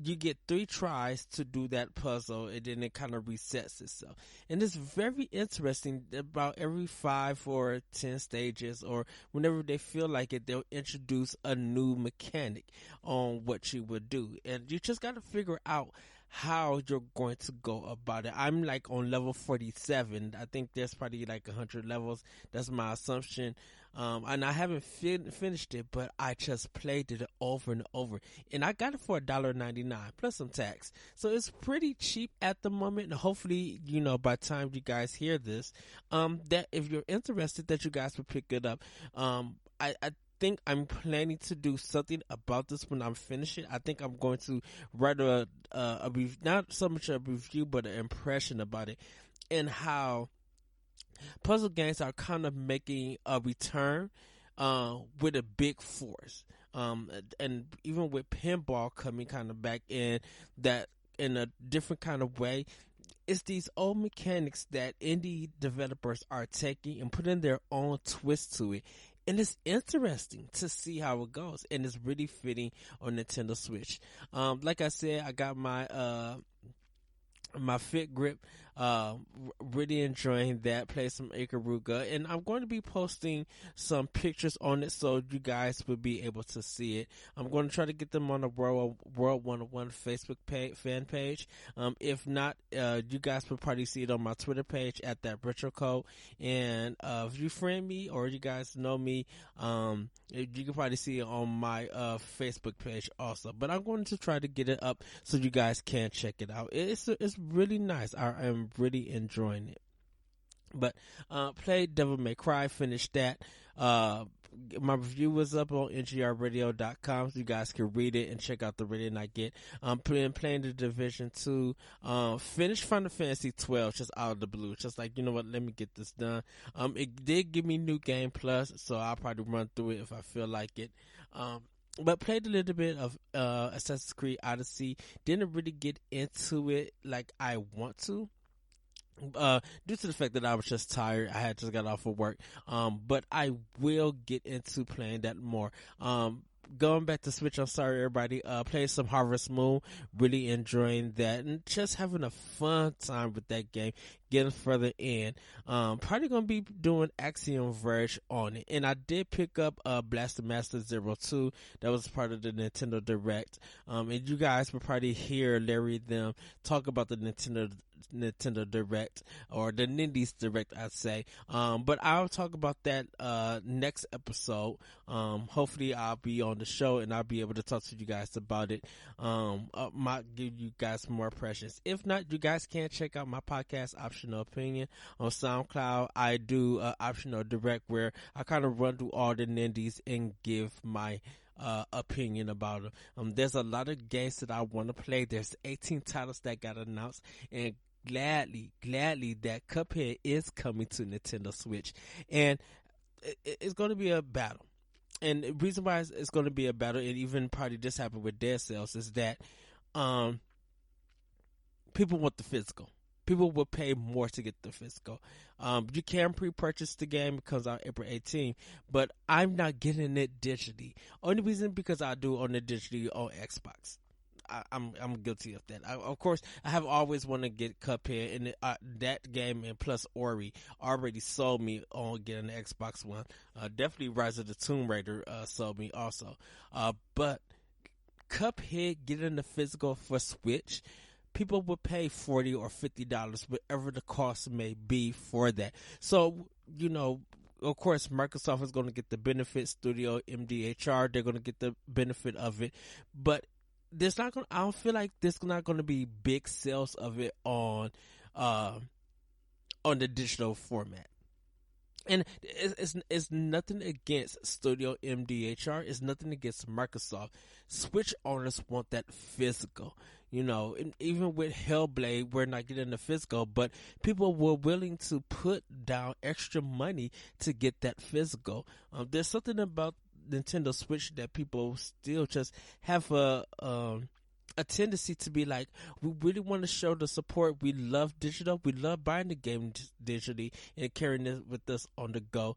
Speaker 7: you get 3 tries to do that puzzle, and then it kind of resets itself. And it's very interesting. About every 5 or 10 stages, or whenever they feel like it, they'll introduce a new mechanic on what you would do. And you just got to figure out how you're going to go about it. I'm like on level 47. I think there's probably like 100 levels. That's my assumption. And I haven't finished it, but I just played it over and over. And I got it for $1.99 plus some tax. So it's pretty cheap at the moment. And hopefully, by the time you guys hear this, that if you're interested, that you guys will pick it up. I think I'm planning to do something about this when I'm finished it. I think I'm going to write a not so much a review, but an impression about it and how puzzle games are kind of making a return with a big force. And even with pinball coming kind of back in that in a different kind of way, it's these old mechanics that indie developers are taking and putting their own twist to it. And it's interesting to see how it goes. And it's really fitting on Nintendo Switch. Like I said, I got my Fit Grip, really enjoying that. Play some Ikaruga, and I'm going to be posting some pictures on it so you guys will be able to see it. I'm going to try to get them on the World 101 Facebook fan page. If not, you guys will probably see it on my Twitter page at that retro code. And if you friend me or you guys know me, you can probably see it on my Facebook page also. But I'm going to try to get it up so you guys can check it out. It's really nice. I am really enjoying it. But played Devil May Cry, finished that. My review was up on ngrradio.com, so you guys can read it and check out the rating I get. Playing the Division 2, finished Final Fantasy 12 just out of the blue. Just like, you know what, let me get this done. It did give me New Game Plus, so I'll probably run through it if I feel like it. But played a little bit of Assassin's Creed Odyssey. Didn't really get into it like I want to. Due to the fact that I was just tired. I had just got off of work. But I will get into playing that more. Going back to Switch, I'm sorry everybody, playing some Harvest Moon, really enjoying that, and just having a fun time with that game, getting further in. Probably gonna be doing Axiom Verge on it, and I did pick up Blaster Master 02, that was part of the Nintendo Direct, and you guys will probably hear Larry them talk about the Nintendo Direct, or the Nindies Direct, I'd say. But I'll talk about that next episode. Hopefully I'll be on the show and I'll be able to talk to you guys about it. Might give you guys more impressions. If not, you guys can check out my podcast, Optional Opinion, on SoundCloud. I do Optional Direct, where I kind of run through all the Nindies and give my opinion about them. There's a lot of games that I want to play. There's 18 titles that got announced, and gladly that Cuphead is coming to Nintendo Switch, and it's going to be a battle. And the reason why it's going to be a battle, and even probably just happened with Dead Cells, is that people want the physical. People will pay more to get the physical. You can pre-purchase the game. It comes out April 18th, but I'm not getting it digitally. Only reason because I do own it digitally on Xbox. I'm guilty of that. Of course, I have always wanted to get Cuphead, and that game and plus Ori already sold me on getting the Xbox One. Definitely Rise of the Tomb Raider sold me also. But Cuphead getting the physical for Switch, people would pay $40 or $50, whatever the cost may be for that. So, you know, of course, Microsoft is going to get the benefit. Studio MDHR, they're going to get the benefit of it. But there's not going. I don't feel like there's not going to be big sales of it on the digital format. And it's nothing against Studio MDHR. It's nothing against Microsoft. Switch owners want that physical, you know. And even with Hellblade, we're not getting the physical, but people were willing to put down extra money to get that physical. There's something about Nintendo Switch that people still just have a tendency to be like, we really want to show the support. We love digital. We love buying the game digitally and carrying it with us on the go.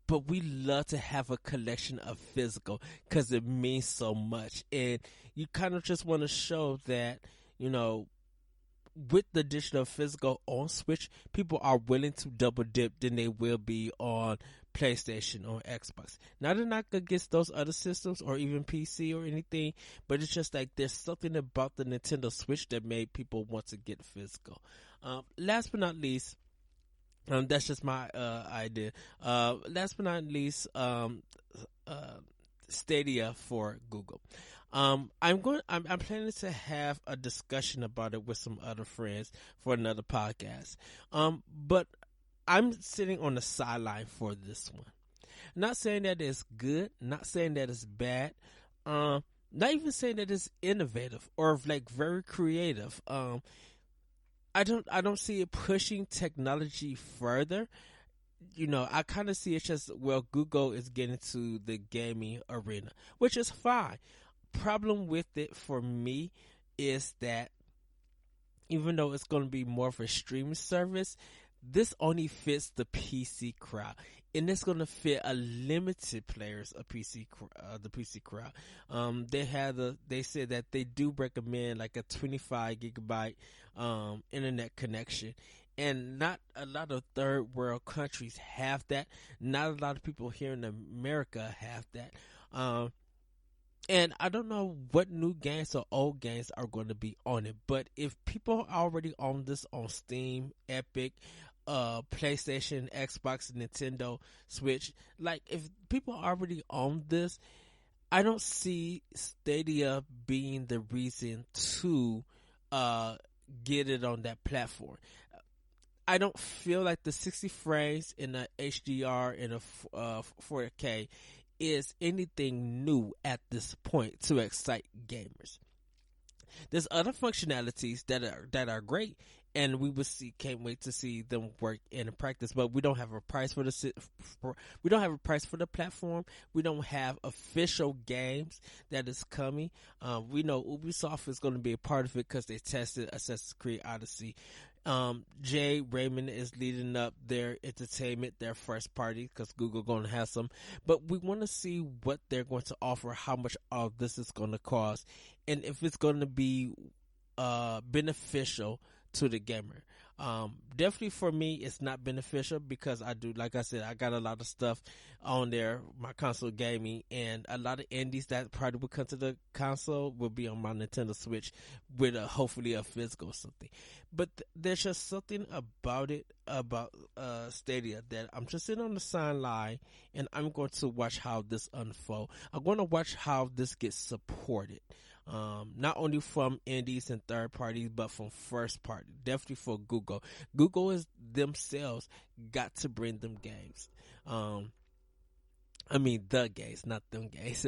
Speaker 7: But we love to have a collection of physical because it means so much. And you kind of just want to show that, you know, with the digital physical on Switch, people are willing to double dip than they will be on PlayStation or Xbox. Now, they're not against those other systems or even PC or anything, but it's just like there's something about the Nintendo Switch that made people want to get physical. Last but not least, that's just my idea. Last but not least, Stadia for Google. I'm planning to have a discussion about it with some other friends for another podcast. But I'm sitting on the sideline for this one. Not saying that it's good, not saying that it's bad, not even saying that it's innovative or like very creative. I don't see it pushing technology further. I kind of see it's just, well, Google is getting to the gaming arena, which is fine. Problem with it for me is that even though it's going to be more of a streaming service, this only fits the PC crowd, and it's going to fit a limited players of the PC crowd. They said that they do recommend like a 25 gigabyte internet connection. And not a lot of third world countries have that. Not a lot of people here in America have that. And I don't know what new games or old games are going to be on it. But if people already own this on Steam, Epic, PlayStation, Xbox, Nintendo, Switch, like if people already own this, I don't see Stadia being the reason to get it on that platform. I don't feel like the 60 frames in a HDR and a 4K is anything new at this point to excite gamers. There's other functionalities that are great, and we can't wait to see them work in practice. But we don't have a price for the platform. We don't have official games that is coming. We know Ubisoft is going to be a part of it because they tested Assassin's Creed Odyssey. Jay Raymond is leading up their entertainment, their first party, because Google going to have some. But we want to see what they're going to offer, how much all this is going to cost, and if it's going to be beneficial to the gamer. Definitely for me, it's not beneficial because like I said, I got a lot of stuff on there, my console gaming, and a lot of indies that probably will come to the console will be on my Nintendo Switch with hopefully a physical something. But there's just something about Stadia that I'm just sitting on the sideline and I'm going to watch how this unfold. I'm going to watch how this gets supported. Not only from indies and third parties, but from first party. Definitely for Google. Google is themselves got to bring them games. The games, not them games.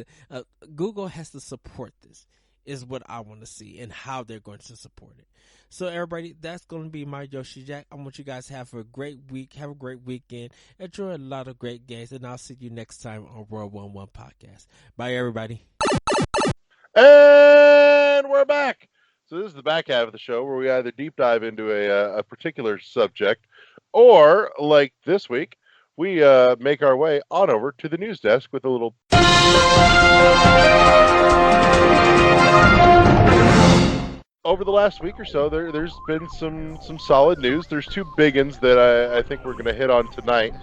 Speaker 7: Google has to support this, is what I want to see, and how they're going to support it. So everybody, that's going to be my Yoshi Jack. I want you guys to have a great week, have a great weekend, enjoy a lot of great games, and I'll see you next time on World 1-1 Podcast. Bye, everybody.
Speaker 5: And we're back. So this is the back half of the show where we either deep dive into a particular subject, or like this week, we make our way on over to the news desk with a little. Over the last week or so, there's been some solid news. There's two big ones that I think we're going to hit on tonight.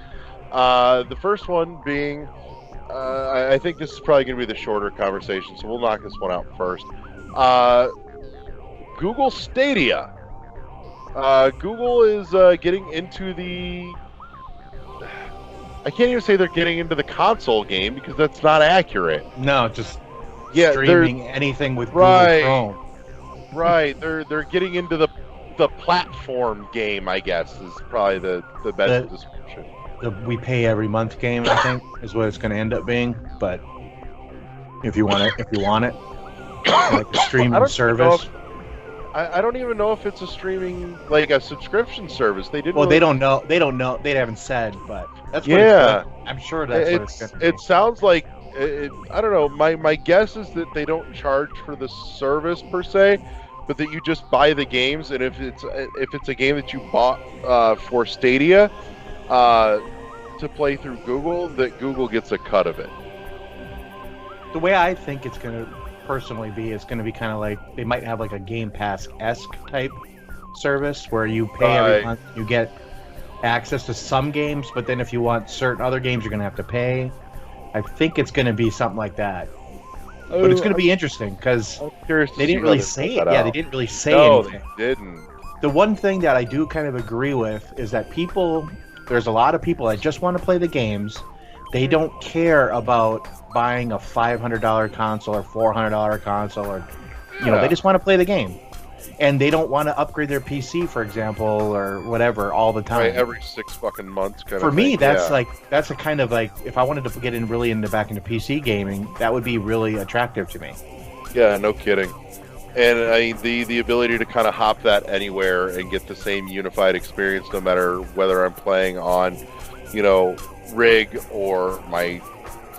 Speaker 5: The first one being. I think this is probably going to be the shorter conversation, so we'll knock this one out first. Google Stadia. Google is getting into the... I can't even say they're getting into the console game because that's not accurate.
Speaker 1: No, just streaming anything with Google Chrome.
Speaker 5: Right, they're getting into the platform game, I guess, is probably the best description.
Speaker 1: The we pay every month game, I think, is what it's going to end up being. But if you want it, like a streaming service.
Speaker 5: I don't even know if it's a streaming, like a subscription service. They didn't.
Speaker 1: Well, they don't know. They don't know. They haven't said, but that's what it's I'm sure that's what it's going to be.
Speaker 5: It sounds like I don't know. My guess is that they don't charge for the service per se, but that you just buy the games, and if it's a game that you bought for Stadia. To play through Google, that Google gets a cut of it.
Speaker 1: The way I think it's going to personally be, it's going to be kind of like, they might have like a Game Pass-esque type service where you pay every month, you get access to some games, but then if you want certain other games, you're going to have to pay. I think it's going to be something like that. But it's going to be interesting because they didn't really say it. Yeah, they didn't really say anything.
Speaker 5: They didn't.
Speaker 1: The one thing that I do kind of agree with is that there's a lot of people that just want to play the games. They don't care about buying a $500 console or $400 console, or they just want to play the game, and they don't want to upgrade their PC, for example, or whatever, all the time.
Speaker 5: Right, every 6 fucking months.
Speaker 1: For me, that's that's a kind of like, if I wanted to get really back into PC gaming, that would be really attractive to me.
Speaker 5: Yeah, no kidding. And I mean, the ability to kind of hop that anywhere and get the same unified experience, no matter whether I'm playing on rig or my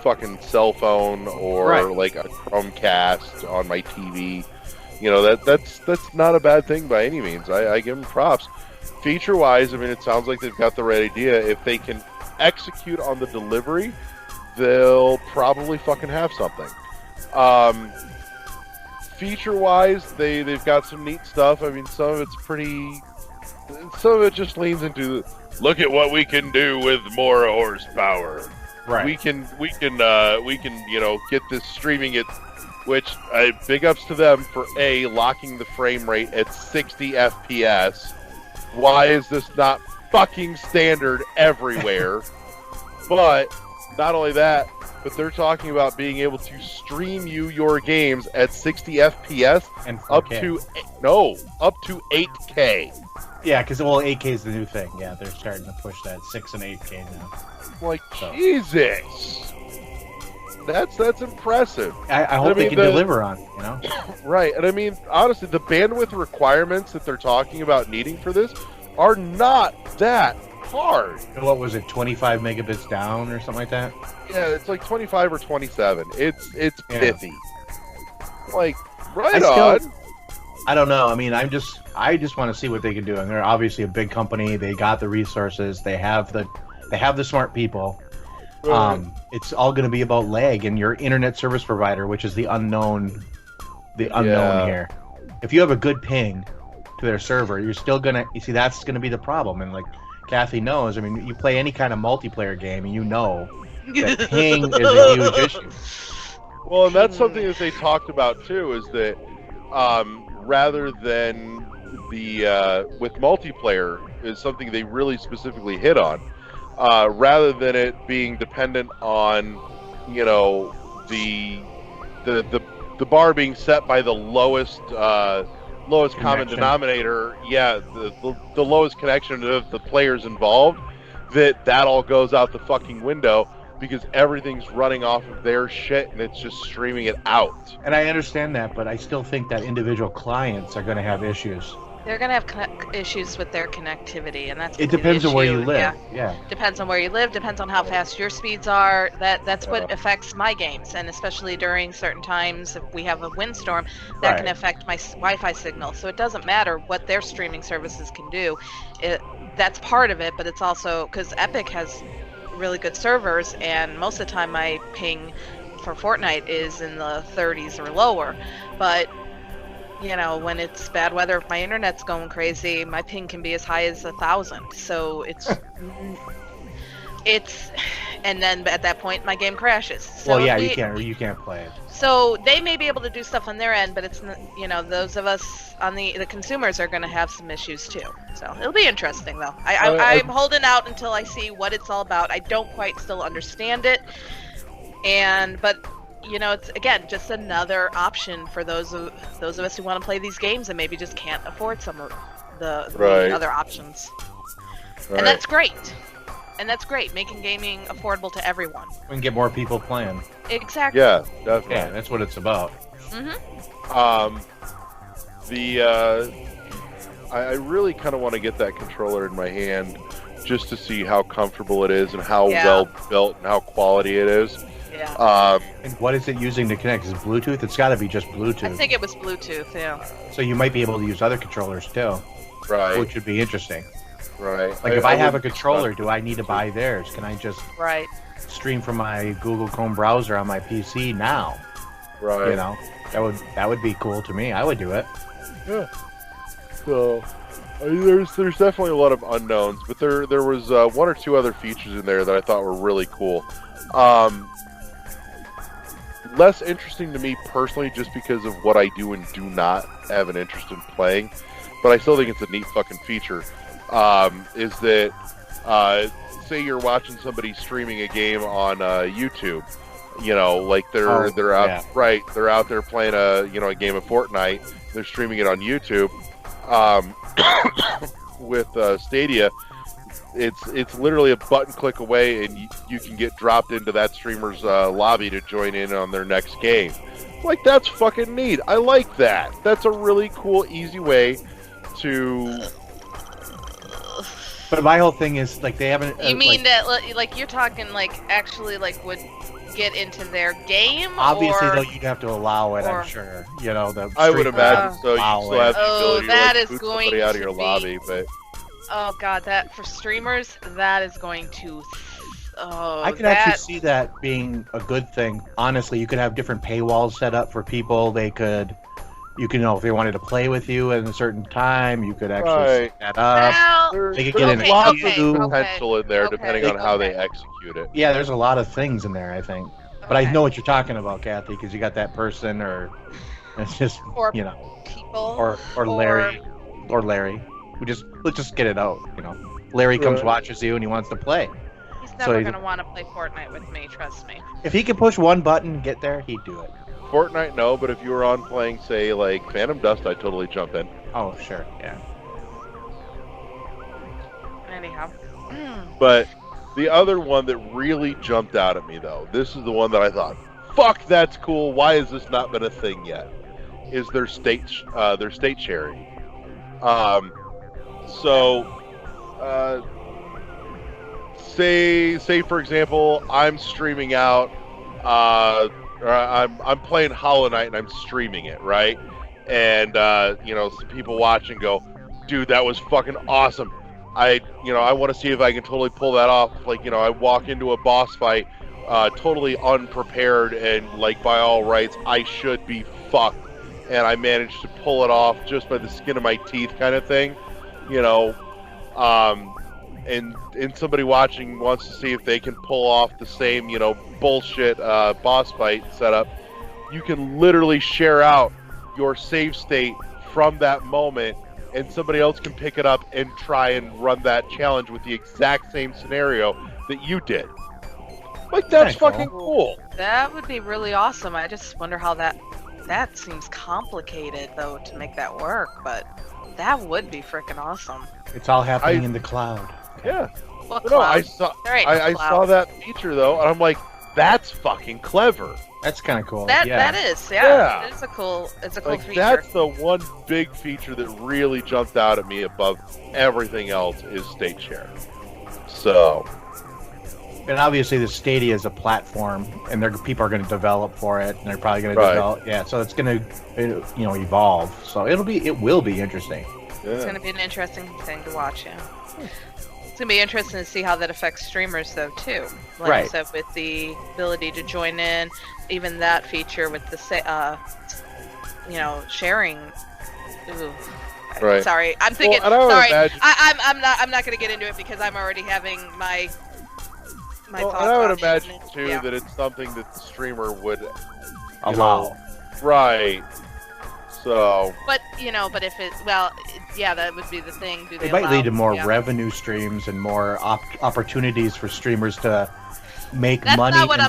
Speaker 5: fucking cell phone or like a Chromecast on my TV. That's not a bad thing by any means. I give them props. Feature wise, I mean, it sounds like they've got the right idea. If they can execute on the delivery, they'll probably fucking have something. Feature wise, they've got some neat stuff. I mean, some of it just leans into, look at what we can do with more horsepower.
Speaker 1: Right.
Speaker 5: We can get this streaming it, which big ups to them for locking the frame rate at 60 FPS. Why is this not fucking standard everywhere? But not only that, but they're talking about being able to stream you your games at 60 FPS
Speaker 1: and
Speaker 5: up to 8K.
Speaker 1: Yeah, because 8K is the new thing. Yeah, they're starting to push that 6 and 8K now.
Speaker 5: Like, Jesus, that's impressive.
Speaker 1: I hope they can deliver on it,
Speaker 5: Right, and I mean, honestly, the bandwidth requirements that they're talking about needing for this are not that hard.
Speaker 1: What was it, 25 megabits down or something like that?
Speaker 5: Yeah, it's like 25 or 27. It's pithy. Like, on.
Speaker 1: I don't know. I mean, I just want to see what they can do. And they're obviously a big company. They got the resources. They have the smart people.
Speaker 5: Right.
Speaker 1: It's all going to be about lag and your internet service provider, which is the unknown here. If you have a good ping to their server, you're still gonna. You see, that's going to be the problem. And like Kathy knows, I mean, you play any kind of multiplayer game, and you know that ping is a huge issue.
Speaker 5: Well, and that's something that they talked about too. Is that rather than with multiplayer is something they really specifically hit on. Rather than it being dependent on, the bar being set by the lowest common denominator, the lowest connection of the players involved, that all goes out the fucking window because everything's running off of their shit and it's just streaming it out.
Speaker 1: And I understand that, but I still think that individual clients are going to have issues.
Speaker 2: They're going to have issues with their connectivity, and that's
Speaker 1: it depends on where you live.
Speaker 2: Yeah. Depends on where you live, depends on how fast your speeds are. That's what affects my games, and especially during certain times, if we have a windstorm, that can affect my Wi-Fi signal. So it doesn't matter what their streaming services can do. That's part of it, but it's also because Epic has really good servers, and most of the time my ping for Fortnite is in the 30s or lower. But when it's bad weather, if my internet's going crazy, my ping can be as high as 1,000. So and then at that point my game crashes. So
Speaker 1: you can't play it.
Speaker 2: So they may be able to do stuff on their end, but it's those of us on the consumers are going to have some issues too. So it'll be interesting though. I'm holding out until I see what it's all about. I don't quite still understand it, but it's again just another option for those of us who want to play these games and maybe just can't afford some of the other options. And that's great. And that's great, making gaming affordable to everyone.
Speaker 1: We can get more people playing.
Speaker 2: Exactly.
Speaker 5: Yeah, definitely.
Speaker 1: Yeah, that's what it's about.
Speaker 5: I really kind of want to get that controller in my hand just to see how comfortable it is and how well built and how quality it is.
Speaker 2: Yeah.
Speaker 1: And what is it using to connect? Is it Bluetooth? It's got to be just Bluetooth.
Speaker 2: I think it was Bluetooth, yeah.
Speaker 1: So you might be able to use other controllers too.
Speaker 5: Right.
Speaker 1: Which would be interesting.
Speaker 5: Right.
Speaker 1: Like if I have a controller, do I need to buy theirs? Can I just stream from my Google Chrome browser on my PC now?
Speaker 5: Right.
Speaker 1: That would be cool to me. I would do it.
Speaker 5: Yeah. So there's definitely a lot of unknowns, but there was one or two other features in there that I thought were really cool. Less interesting to me personally, just because of what I do and do not have an interest in playing, but I still think it's a neat fucking feature. Is that say you're watching somebody streaming a game on YouTube, like they're out there playing a game of Fortnite, they're streaming it on YouTube. With Stadia, it's literally a button click away, and you can get dropped into that streamer's lobby to join in on their next game. Like, that's fucking neat. I like that. That's a really cool, easy way to
Speaker 1: But my whole thing is like they haven't.
Speaker 2: You mean that like you're talking like actually like would get into their game?
Speaker 1: Obviously,
Speaker 2: or...
Speaker 1: though, you'd have to allow it.
Speaker 2: or-
Speaker 1: I'm sure. You know, the
Speaker 5: I would
Speaker 1: streamers
Speaker 5: imagine so. You
Speaker 1: allow
Speaker 5: still have the
Speaker 2: Oh,
Speaker 5: ability to
Speaker 2: that
Speaker 5: like,
Speaker 2: is
Speaker 5: boot
Speaker 2: going
Speaker 5: somebody out of
Speaker 2: to
Speaker 5: your
Speaker 2: be-
Speaker 5: lobby, but
Speaker 2: Oh god, that for streamers, that is going to. Oh,
Speaker 1: I could
Speaker 2: that...
Speaker 1: actually see that being a good thing. Honestly, you could have different paywalls set up for people. You could, if they wanted to play with you at a certain time, you could actually
Speaker 5: Right.
Speaker 1: set that up.
Speaker 2: Well,
Speaker 1: They could
Speaker 5: there's
Speaker 1: get in
Speaker 5: lots
Speaker 1: a
Speaker 5: of
Speaker 1: queue.
Speaker 5: potential in there,
Speaker 2: Okay.
Speaker 5: depending on how they
Speaker 2: Okay.
Speaker 5: execute it.
Speaker 1: Yeah, there's a lot of things in there, I think. But I
Speaker 2: Okay.
Speaker 1: know what you're talking about, Kathy, because you got that person, or it's just
Speaker 2: Or
Speaker 1: or
Speaker 2: people,
Speaker 1: Larry, let's just get it out. Larry comes,
Speaker 5: Right.
Speaker 1: watches you, and he wants to play.
Speaker 2: He's
Speaker 1: So
Speaker 2: never
Speaker 1: he's-
Speaker 2: gonna want to play Fortnite with me. Trust me.
Speaker 1: If he could push one button and get there, he'd do it.
Speaker 5: Fortnite, no, but if you were on playing, say, like Phantom Dust, I'd totally jump in.
Speaker 1: Oh, sure, yeah.
Speaker 2: Anyhow.
Speaker 5: But the other one that really jumped out at me, though, this is the one that I thought, fuck, that's cool. Why has this not been a thing yet? Is their state sharing. Say for example, I'm streaming out, or I'm playing Hollow Knight and I'm streaming it, right? And some people watch and go, dude, that was fucking awesome. I want to see if I can totally pull that off. Like, I walk into a boss fight, totally unprepared, and like by all rights, I should be fucked, and I managed to pull it off just by the skin of my teeth, kind of thing. And somebody watching wants to see if they can pull off the same, bullshit boss fight setup. You can literally share out your save state from that moment, and somebody else can pick it up and try and run that challenge with the exact same scenario that you did. Like, that's fucking cool.
Speaker 2: That would be really awesome. I just wonder how that seems complicated though to make that work, but that would be freaking awesome.
Speaker 1: It's all happening in the cloud.
Speaker 5: Yeah.
Speaker 2: What
Speaker 5: No, I
Speaker 2: cloud?
Speaker 5: saw
Speaker 2: There ain't
Speaker 5: I
Speaker 2: no
Speaker 5: saw
Speaker 2: cloud.
Speaker 5: that feature though, and I'm like, that's fucking clever.
Speaker 1: That's kind of cool.
Speaker 2: That
Speaker 1: yeah.
Speaker 2: is,
Speaker 5: Yeah.
Speaker 2: It's a cool
Speaker 5: Like,
Speaker 2: feature.
Speaker 5: that's the one big feature that really jumped out at me above everything else is state share. So,
Speaker 1: And obviously, the Stadia is a platform, and people are going to develop for it, and they're probably going to
Speaker 5: Right.
Speaker 1: develop. Yeah, so it's going to, evolve. So it will be interesting.
Speaker 2: It's
Speaker 5: yeah.
Speaker 2: going to be an interesting thing to watch, yeah. It's going to be interesting to see how that affects streamers, though, too. Like I
Speaker 1: Right.
Speaker 2: said, with the ability to join in, even that feature with the, sharing. Ooh.
Speaker 5: Right.
Speaker 2: Sorry, I'm thinking.
Speaker 5: and I would
Speaker 2: sorry,
Speaker 5: imagine-
Speaker 2: I'm not going to get into it because I'm already having my
Speaker 5: Well,
Speaker 2: thoughts
Speaker 5: and I would
Speaker 2: on it.
Speaker 5: imagine too
Speaker 2: Yeah.
Speaker 5: that it's something that the streamer would
Speaker 1: Allow.
Speaker 5: Right. So,
Speaker 2: But if that would be the thing. Do they
Speaker 1: It might
Speaker 2: allow-
Speaker 1: lead to more
Speaker 2: yeah.
Speaker 1: revenue streams and more opportunities for streamers to make
Speaker 2: That's
Speaker 1: money
Speaker 2: not what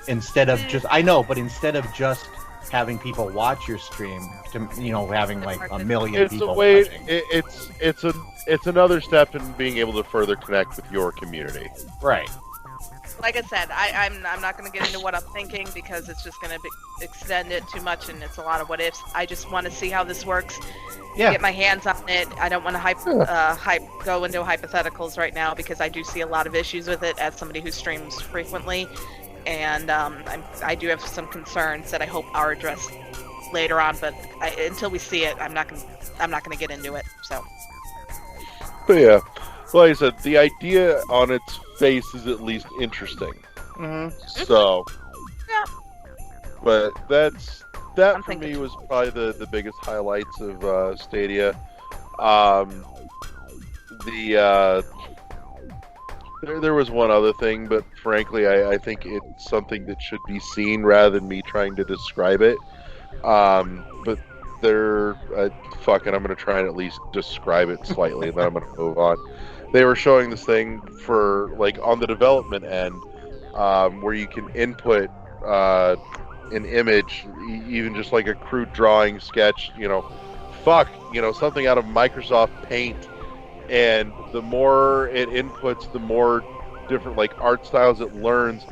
Speaker 1: instead of just. I know, but instead of just having people watch your stream, to having like a million
Speaker 5: it's
Speaker 1: people
Speaker 5: a way.
Speaker 1: watching.
Speaker 5: It's another step in being able to further connect with your community.
Speaker 1: Right.
Speaker 2: Like I said, I'm not going to get into what I'm thinking because it's just going to extend it too much and it's a lot of what ifs. I just want to see how this works.
Speaker 1: Yeah.
Speaker 2: Get my hands on it. I don't want to go into hypotheticals right now because I do see a lot of issues with it as somebody who streams frequently, and I do have some concerns that I hope are addressed later on. But until we see it, I'm not going to get into it. So.
Speaker 5: But yeah, like I said, the idea on its face is at least interesting.
Speaker 1: Mm-hmm.
Speaker 5: So,
Speaker 2: Yeah.
Speaker 5: but that
Speaker 2: I'm
Speaker 5: for me
Speaker 2: thinking-
Speaker 5: was probably the biggest highlights of Stadia. There was one other thing, but frankly, I think it's something that should be seen rather than me trying to describe it. But I'm going to try and at least describe it slightly, and then I'm going to move on. They were showing this thing for, like, on the development end, where you can input an image, even just like a crude drawing, sketch, something out of Microsoft Paint. And the more it inputs, the more different, like, art styles it learns,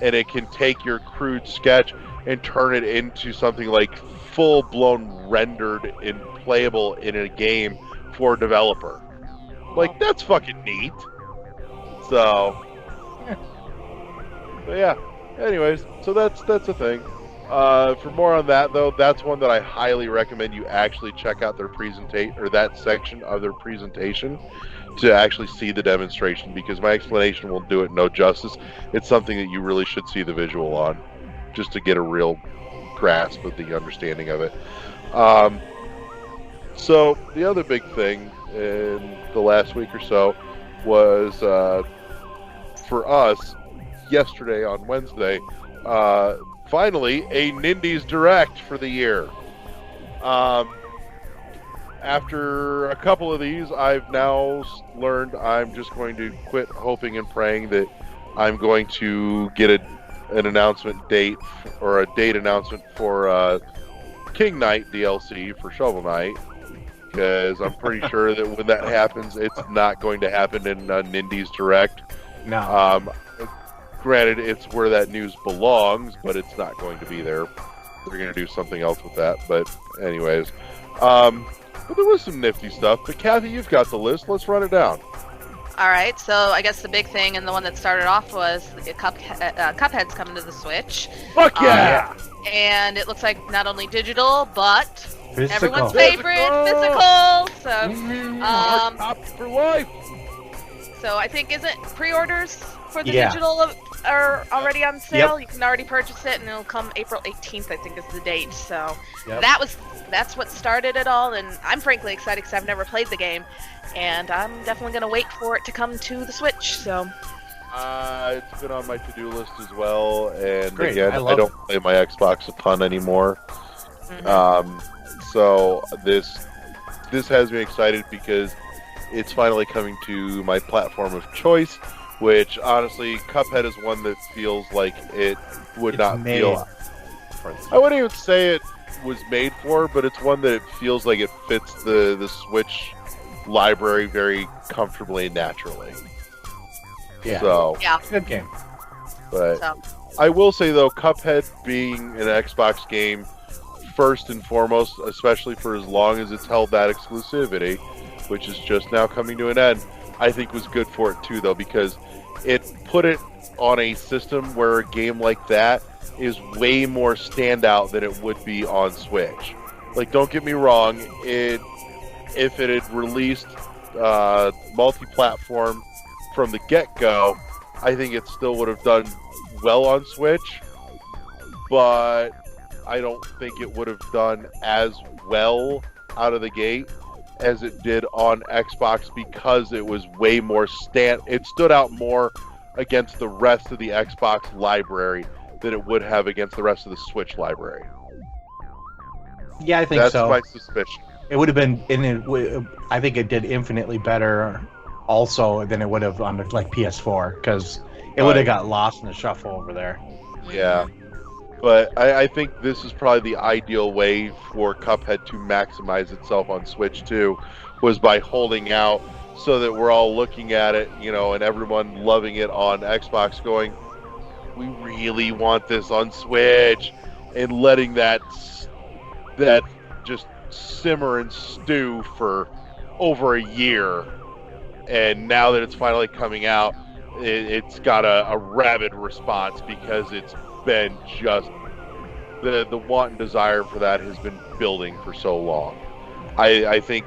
Speaker 5: and it can take your crude sketch and turn it into something like full-blown rendered and playable in a game for a developer. Like, that's fucking neat. So, but yeah. Anyways, so that's a thing. For more on that, though, that's one that I highly recommend you actually check out their presentation, or that section of their presentation, to actually see the demonstration, because my explanation will do it no justice. It's something that you really should see the visual on, just to get a real grasp of the understanding of it. So the other big thing in the last week or so was, for us, yesterday on Wednesday, finally a Nindies Direct for the year. After a couple of these, I've now learned I'm just going to quit hoping and praying that I'm going to get an announcement date, or a date announcement for King Knight DLC for Shovel Knight, because I'm pretty sure that when that happens, it's not going to happen in Nindies Direct.
Speaker 1: No.
Speaker 5: Granted, it's where that news belongs, but it's not going to be there. They're going to do something else with that. But anyways, but there was some nifty stuff. But Kathy, you've got the list. Let's run it down.
Speaker 2: All right, so I guess the big thing and the one that started off was the Cuphead's coming to the Switch.
Speaker 5: Fuck yeah!
Speaker 2: And it looks like not only digital, but
Speaker 1: Physical.
Speaker 2: everyone's favorite, physical. So,
Speaker 5: Copy for life.
Speaker 2: so I think, isn't pre-orders for the
Speaker 1: Yeah.
Speaker 2: digital are already on sale?
Speaker 1: Yep.
Speaker 2: You can already purchase it, and it'll come April 18th, I think is the date. So
Speaker 1: Yep.
Speaker 2: that's what started it all, and I'm frankly excited because I've never played the game, and I'm definitely going to wait for it to come to the Switch. So
Speaker 5: It's been on my to-do list as well, and
Speaker 1: Great.
Speaker 5: again,
Speaker 1: I
Speaker 5: I
Speaker 1: love
Speaker 5: don't play my Xbox a ton anymore. So this has me excited because it's finally coming to my platform of choice, which honestly, Cuphead is one that feels like it would
Speaker 1: It's
Speaker 5: not
Speaker 1: made
Speaker 5: feel.
Speaker 1: for this.
Speaker 5: I wouldn't even say it was made for, but it's one that it feels like it fits the Switch library very comfortably and naturally.
Speaker 1: Yeah.
Speaker 5: So,
Speaker 2: yeah,
Speaker 1: Good game.
Speaker 5: but
Speaker 2: so
Speaker 5: I will say though, Cuphead being an Xbox game, first and foremost, especially for as long as it's held that exclusivity, which is just now coming to an end, I think was good for it too, though, because it put it on a system where a game like that is way more standout than it would be on Switch. Like, don't get me wrong, if it had released multi-platform from the get-go, I think it still would have done well on Switch, but I don't think it would have done as well out of the gate as it did on Xbox, because it was way more it stood out more against the rest of the Xbox library than it would have against the rest of the Switch library.
Speaker 1: Yeah, I think
Speaker 5: That's
Speaker 1: so.
Speaker 5: my suspicion.
Speaker 1: It would have been, I think it did infinitely better also than it would have on like PS4, because it would have got lost in the shuffle over there.
Speaker 5: Yeah. But I think this is probably the ideal way for Cuphead to maximize itself on Switch too, was by holding out so that we're all looking at it, you know, and everyone loving it on Xbox going, we really want this on Switch, and letting that just simmer and stew for over a year. And now that it's finally coming out, it's got a rabid response, because it's been just the want and desire for that has been building for so long. I think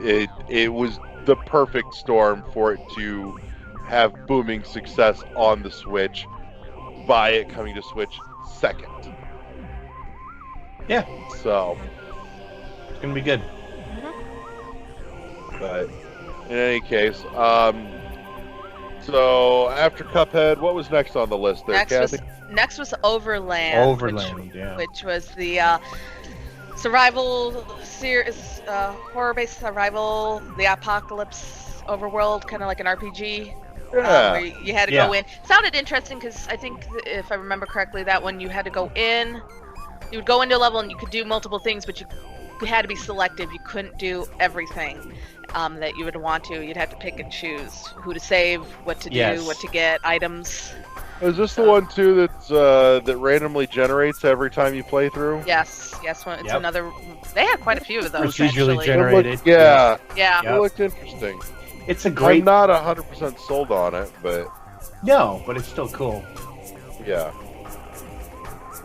Speaker 5: it was the perfect storm for it to have booming success on the Switch, by it coming to Switch second.
Speaker 1: Yeah,
Speaker 5: So,
Speaker 1: it's gonna be good.
Speaker 5: but in any case, so after Cuphead, what was next on the list there, Kathy?
Speaker 2: Next was Overland.
Speaker 1: Overland, yeah.
Speaker 2: Which was the survival series, horror-based survival, the apocalypse overworld, kind of like an RPG.
Speaker 5: Yeah.
Speaker 2: Where you had to go in. Sounded interesting because I think, if I remember correctly, that one you had to go in. You would go into a level and you could do multiple things, but you had to be selective. You couldn't do everything that you would want to. You'd have to pick and choose who to save, what to do, what to get, items.
Speaker 5: Is this the one too that's that randomly generates every time you play through?
Speaker 2: Yes, it's
Speaker 1: Yep.
Speaker 2: another. They have quite a few of those.
Speaker 1: Procedurally
Speaker 2: actually.
Speaker 1: generated.
Speaker 5: Yeah,
Speaker 2: Yeah.
Speaker 5: it looked interesting.
Speaker 1: It's a great.
Speaker 5: I'm not 100% sold on it, but
Speaker 1: No, but it's still cool.
Speaker 5: yeah.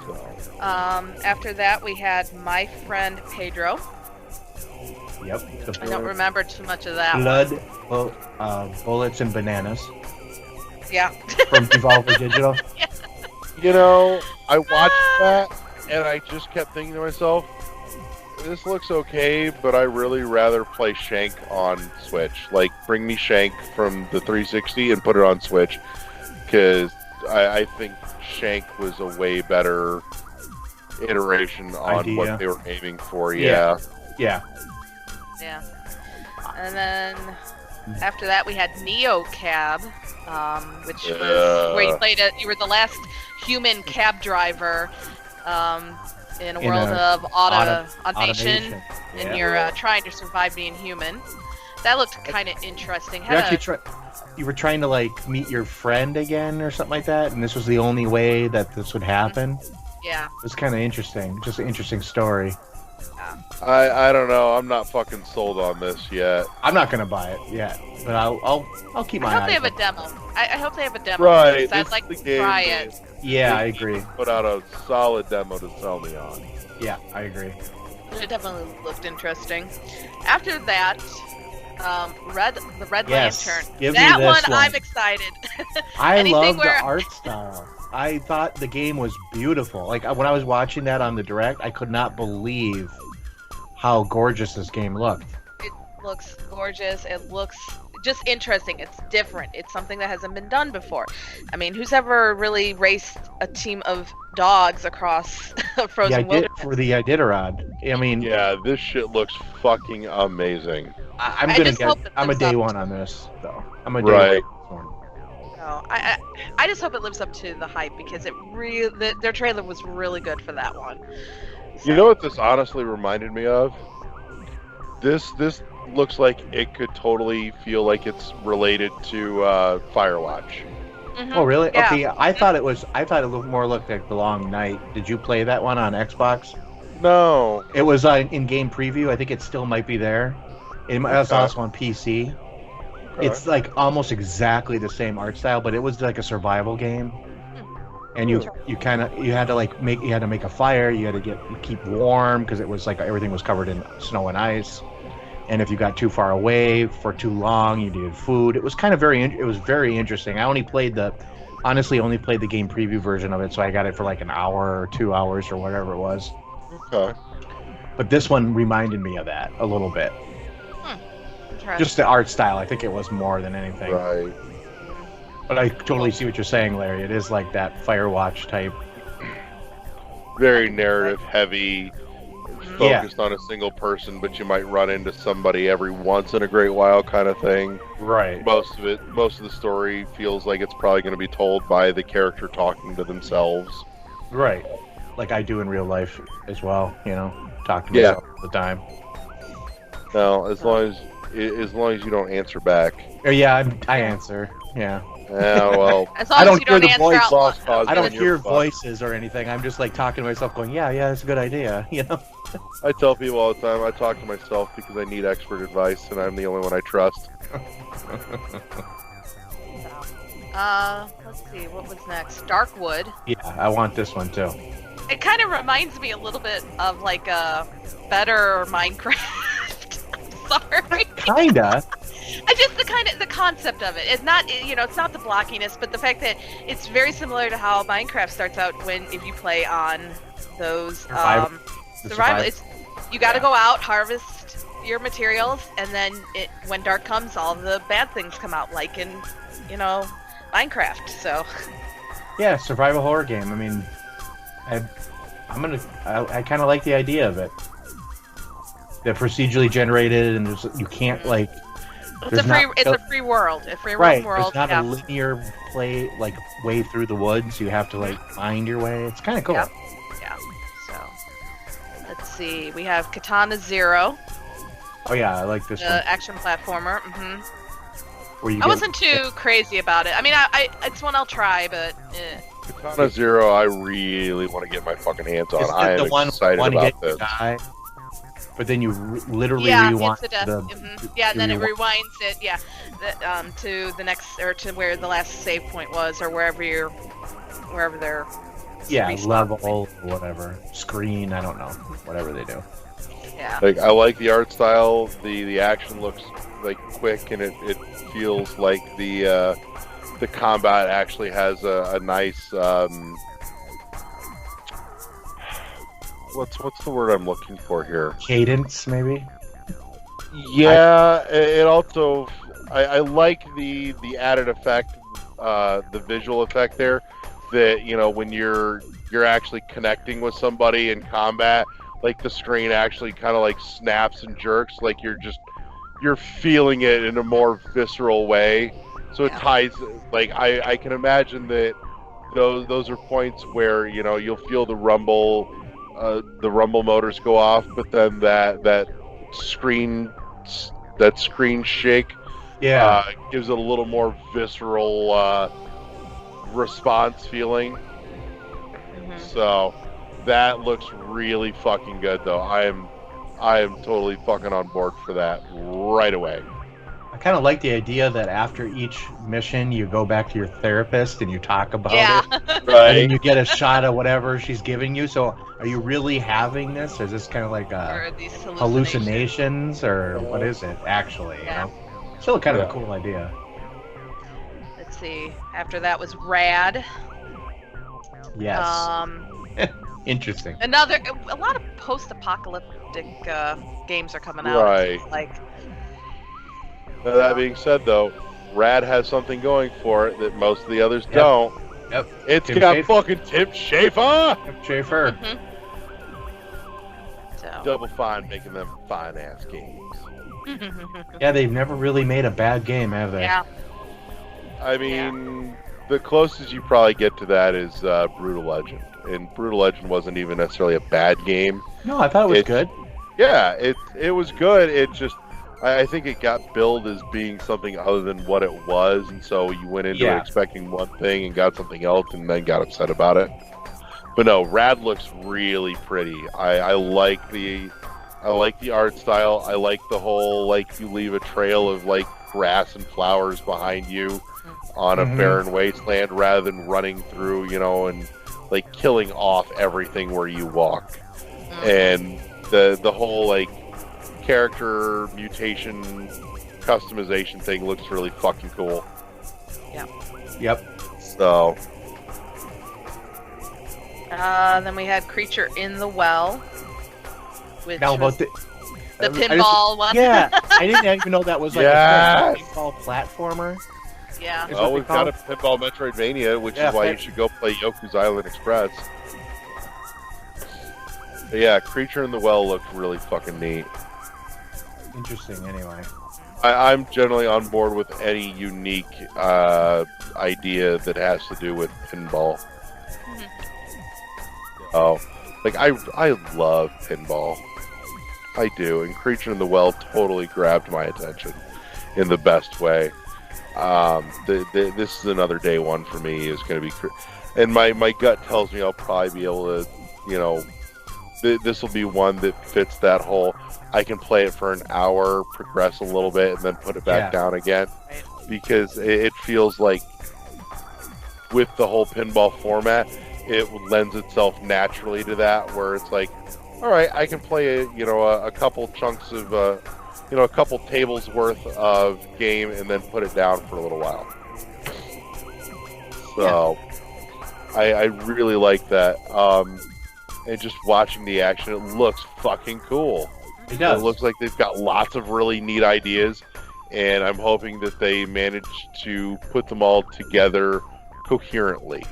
Speaker 5: So,
Speaker 2: After that, we had My Friend Pedro.
Speaker 1: Yep.
Speaker 2: I don't remember too much of that.
Speaker 1: Blood, bullets, and bananas
Speaker 2: Yeah.
Speaker 1: from Devolver Digital.
Speaker 5: you know, I watched that and I just kept thinking to myself, this looks okay, but I really rather play Shank on Switch. Like, bring me Shank from the 360 and put it on Switch, because I think Shank was a way better iteration on
Speaker 1: Idea.
Speaker 5: what they were aiming for.
Speaker 1: Yeah.
Speaker 5: Yeah.
Speaker 2: Yeah. And then after that, we had Neo Cab, which was where you were the last human cab driver in a world of automation, and
Speaker 1: Yeah.
Speaker 2: you're trying to survive being human. That looked kind of interesting.
Speaker 1: You were trying to like meet your friend again or something like that, and this was the only way that this would happen.
Speaker 2: Yeah.
Speaker 1: It was kind of interesting. Just an interesting story.
Speaker 5: I don't know. I'm not fucking sold on this yet.
Speaker 1: I'm not gonna buy it yet, but I'll keep my
Speaker 2: I hope
Speaker 1: eyes
Speaker 2: they have a
Speaker 1: open.
Speaker 2: demo. I hope they have a demo.
Speaker 5: Right.
Speaker 2: because I'd
Speaker 5: this
Speaker 2: like
Speaker 5: is
Speaker 2: to
Speaker 5: the game
Speaker 2: try
Speaker 5: that
Speaker 2: it.
Speaker 1: Yeah, I
Speaker 5: they
Speaker 1: agree.
Speaker 5: Put out a solid demo to sell me on.
Speaker 1: Yeah, I agree.
Speaker 2: It definitely looked interesting. After that, the Red
Speaker 1: Yes,
Speaker 2: Lantern.
Speaker 1: give me
Speaker 2: That
Speaker 1: this one.
Speaker 2: I'm excited.
Speaker 1: I
Speaker 2: Anything
Speaker 1: love
Speaker 2: where-
Speaker 1: the art style. I thought the game was beautiful. Like when I was watching that on the direct, I could not believe how gorgeous this game looked.
Speaker 2: It looks gorgeous. It looks just interesting. It's different. It's something that hasn't been done before. I mean, who's ever really raced a team of dogs across a frozen wilderness?
Speaker 1: For the Iditarod. I mean,
Speaker 5: Yeah, this shit looks fucking amazing.
Speaker 1: I'm
Speaker 2: I
Speaker 1: gonna
Speaker 2: just hope it
Speaker 1: I'm a
Speaker 2: lives
Speaker 1: day
Speaker 2: up
Speaker 1: one on this though. I'm a day
Speaker 5: Right.
Speaker 1: one.
Speaker 2: No, I just hope it lives up to the hype because their trailer was really good for that one.
Speaker 5: You know what this honestly reminded me of? This looks like it could totally feel like it's related to Firewatch.
Speaker 2: Mhm.
Speaker 1: Oh really?
Speaker 2: Yeah.
Speaker 1: Okay, I thought it more looked like The Long Night. Did you play that one on Xbox?
Speaker 5: No.
Speaker 1: It was in game preview. I think it still might be there. It was
Speaker 5: Okay.
Speaker 1: also on PC. It's like almost exactly the same art style, but it was like a survival game. And you had to make a fire. You had to keep warm because it was like everything was covered in snow and ice. And if you got too far away for too long, you needed food. It was kind of very interesting. I only played the game preview version of it, so I got it for like an hour or 2 hours or whatever it was.
Speaker 5: Okay.
Speaker 1: But this one reminded me of that a little bit.
Speaker 2: Interesting.
Speaker 1: Just the art style, I think it was more than anything.
Speaker 5: Right.
Speaker 1: But I totally see what you're saying, Larry. It is like that Firewatch type.
Speaker 5: Very narrative heavy, focused on a single person, but you might run into somebody every once in a great while kind of thing.
Speaker 1: Right.
Speaker 5: Most of the story feels like it's probably going to be told by the character talking to themselves.
Speaker 1: Right. Like I do in real life as well, talk to myself all the time.
Speaker 5: Now, as long as you don't answer back.
Speaker 1: Yeah, I answer. Yeah.
Speaker 5: Yeah, well,
Speaker 2: As long
Speaker 1: I
Speaker 2: as
Speaker 1: don't
Speaker 2: you
Speaker 1: hear
Speaker 2: don't
Speaker 1: the
Speaker 2: answer
Speaker 1: voice
Speaker 2: out
Speaker 5: lost
Speaker 2: loud.
Speaker 5: cause.
Speaker 1: I don't
Speaker 5: You're
Speaker 1: hear
Speaker 5: fucked.
Speaker 1: voices or anything. I'm just like talking to myself going, yeah, that's a good idea,
Speaker 5: I tell people all the time I talk to myself because I need expert advice, and I'm the only one I trust.
Speaker 2: Let's see, what was next? Darkwood.
Speaker 1: Yeah, I want this one too.
Speaker 2: It kind of reminds me a little bit of like a better Minecraft. Sorry.
Speaker 1: Kinda.
Speaker 2: I just the concept of it. It's not it's not the blockiness, but the fact that it's very similar to how Minecraft starts out if you play on those
Speaker 1: Survival.
Speaker 2: survival. It's you got to go out, harvest your materials, and then when dark comes, all the bad things come out, like in Minecraft. So
Speaker 1: Yeah, survival horror game. I mean, I kind of like the idea of it. They're procedurally generated, and you can't like.
Speaker 2: it's a free world. A free
Speaker 1: Right,
Speaker 2: world.
Speaker 1: it's not
Speaker 2: yeah.
Speaker 1: a linear way through the woods. You have to find your way. It's kind of cool.
Speaker 2: Yeah. So let's see. We have Katana Zero,
Speaker 1: Oh yeah, I like this one.
Speaker 2: action platformer.
Speaker 1: Where you
Speaker 2: I wasn't too crazy about it. I mean, it's one I'll try, but
Speaker 5: Katana Zero, I really want to get my fucking hands on.
Speaker 1: Is
Speaker 5: I
Speaker 1: it
Speaker 5: am
Speaker 1: the one
Speaker 5: excited
Speaker 1: one
Speaker 5: about
Speaker 1: hit
Speaker 5: this.
Speaker 1: die, but then you literally
Speaker 2: yeah,
Speaker 1: rewind
Speaker 2: it's a death.
Speaker 1: the
Speaker 2: Yeah, and then it
Speaker 1: rewind-
Speaker 2: rewinds it. Yeah, to the next or to where the last save point was, or wherever they're.
Speaker 1: yeah,
Speaker 2: respawn
Speaker 1: level
Speaker 2: point.
Speaker 1: or whatever screen. I don't know, whatever they do.
Speaker 2: Yeah.
Speaker 5: Like, I like the art style. The action looks like quick, and it feels like the combat actually has a nice what's the word I'm looking for here?
Speaker 1: Cadence, maybe.
Speaker 5: Yeah, it also I like the added effect, the visual effect there. That, you know, when you're actually connecting with somebody in combat, like the screen actually kind of like snaps and jerks, like you're feeling it in a more visceral way. So it ties, like I can imagine that those are points where, you know, you'll feel the rumble motors go off, but then that screen shake gives it a little more visceral response feeling. So that looks really fucking good, though. I am totally fucking on board for that right away.
Speaker 1: I kind of like the idea that after each mission, you go back to your therapist and you talk about it, and then you get a shot of whatever she's giving you. So, are you really having this? Or is this kind of like
Speaker 2: Or these
Speaker 1: hallucinations, or what is it actually? You know, still kind of a cool idea.
Speaker 2: Let's see. After that was Rad.
Speaker 1: Yes. Interesting.
Speaker 2: A lot of post-apocalyptic games are coming out.
Speaker 5: Right.
Speaker 2: Like.
Speaker 5: Now, that being said, though, Rad has something going for it that most of the others don't.
Speaker 1: Yep.
Speaker 5: It's
Speaker 1: Tim
Speaker 5: got
Speaker 1: Schafer.
Speaker 5: fucking Tim Schafer.
Speaker 1: Schaefer.
Speaker 2: So.
Speaker 5: Double Fine making them fine ass games.
Speaker 1: Yeah, they've never really made a bad game, have they?
Speaker 2: Yeah.
Speaker 5: I mean, the closest you probably get to that is Brutal Legend, and Brutal Legend wasn't even necessarily a bad game.
Speaker 1: No, I thought it was good.
Speaker 5: Yeah, it was good. It just, I think it got billed as being something other than what it was, and so you went into it expecting one thing and got something else, and then got upset about it. But no, Rad looks really pretty. I like the art style. I like the whole, like, you leave a trail of like grass and flowers behind you on a barren wasteland rather than running through, you know, and like killing off everything where you walk. And the whole like character mutation customization thing looks really fucking cool.
Speaker 1: Yep.
Speaker 5: So
Speaker 2: then we had Creature in the Well, which
Speaker 1: Now
Speaker 2: was
Speaker 1: about
Speaker 2: the pinball one.
Speaker 1: Yeah, I didn't even know that was like a pinball platformer.
Speaker 2: Yeah.
Speaker 5: Oh, we've got a pinball Metroidvania, which is why you should go play Yoku's Island Express. But yeah, Creature in the Well looked really fucking neat.
Speaker 1: Interesting, anyway.
Speaker 5: I'm generally on board with any unique idea that has to do with pinball. Oh, like I love pinball. I do, and Creature in the Well totally grabbed my attention in the best way. This is another day one for me. Is going to be, and my gut tells me I'll probably be able to, you know, this will be one that fits that whole. I can play it for an hour, progress a little bit, and then put it back down again, because it feels like with the whole pinball format, it lends itself naturally to that, where it's like, all right, I can play a couple chunks of a couple tables worth of game and then put it down for a little while. So I really like that. And just watching the action, it looks fucking cool.
Speaker 1: It does.
Speaker 5: It looks like they've got lots of really neat ideas, and I'm hoping that they manage to put them all together coherently.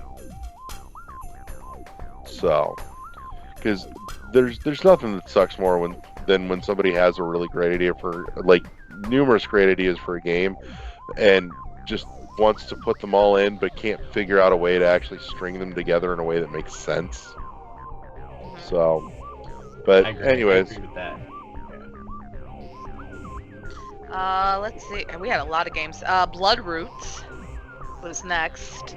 Speaker 5: So, because there's nothing that sucks more than when somebody has a really great idea for, like, numerous great ideas for a game, and just wants to put them all in, but can't figure out a way to actually string them together in a way that makes sense. So, but anyways,
Speaker 1: I agree with that.
Speaker 2: Let's see. We had a lot of games. Blood Roots was next.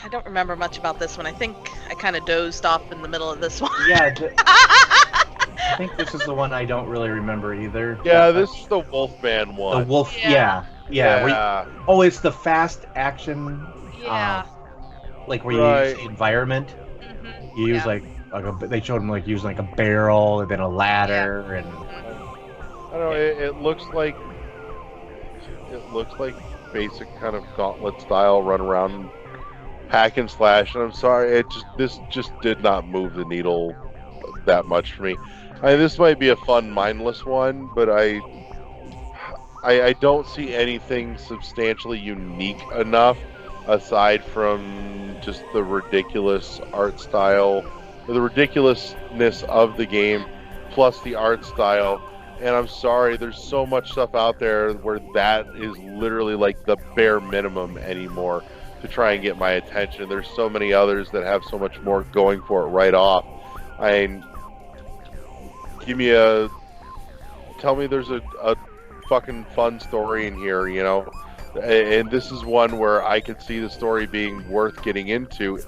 Speaker 2: I don't remember much about this one. I think I kind of dozed off in the middle of this one.
Speaker 1: Yeah, I think this is the one I don't really remember either.
Speaker 5: Yeah, this is the Wolfman one.
Speaker 1: The wolf.
Speaker 2: Yeah.
Speaker 1: Yeah. Oh, it's the fast action.
Speaker 2: Yeah.
Speaker 1: Like where you use the environment.
Speaker 2: Mm-hmm.
Speaker 1: You use they showed him like using like a barrel and then a ladder and.
Speaker 5: I don't know. It looks like basic kind of gauntlet style run around, hack and slash. And I'm sorry, this just did not move the needle that much for me. This might be a fun mindless one, but I don't see anything substantially unique enough aside from just the ridiculous art style, or the ridiculousness of the game, plus the art style. And I'm sorry, there's so much stuff out there where that is literally like the bare minimum anymore to try and get my attention. There's so many others that have so much more going for it right off. Tell me there's a fucking fun story in here, you know? And this is one where I could see the story being worth getting into,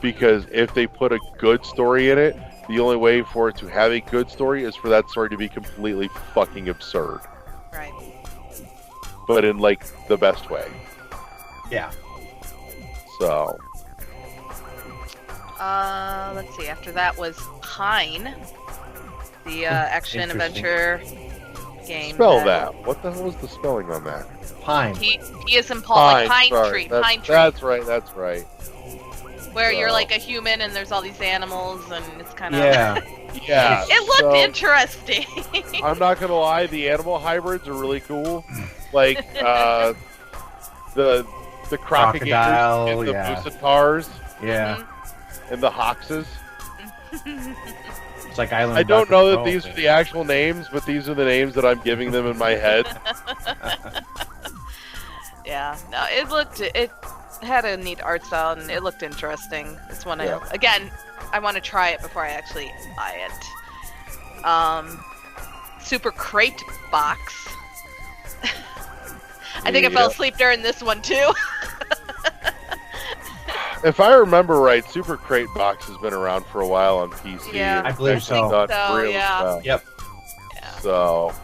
Speaker 5: because if they put a good story in it, the only way for it to have a good story is for that story to be completely fucking absurd.
Speaker 2: Right.
Speaker 5: But in, like, the best way.
Speaker 1: Yeah.
Speaker 5: So.
Speaker 2: Let's see. After that was Pine, the action adventure game.
Speaker 5: Spell that. What the hell was the spelling on that?
Speaker 1: Pine.
Speaker 2: He is in Paul, like pine tree. Pine tree.
Speaker 5: That's right.
Speaker 2: Where you're like a human and there's all these animals and it's kind of...
Speaker 1: Yeah.
Speaker 5: Yeah.
Speaker 2: It looked interesting.
Speaker 5: I'm not going to lie, the animal hybrids are really cool. Like, the crocodiles and the busatars.
Speaker 1: Yeah.
Speaker 5: And the hoxes.
Speaker 1: It's like Island.
Speaker 5: I don't know that these are the actual names, but these are the names that I'm giving them in my head.
Speaker 2: Yeah. No, it had a neat art style and it looked interesting. It's one I want to try it before I actually buy it. Super Crate Box. I think I fell asleep during this one too.
Speaker 5: If I remember right, Super Crate Box has been around for a while on PC.
Speaker 2: Yeah,
Speaker 1: I believe so.
Speaker 5: Really well.
Speaker 1: Yep.
Speaker 2: Yeah.
Speaker 5: So,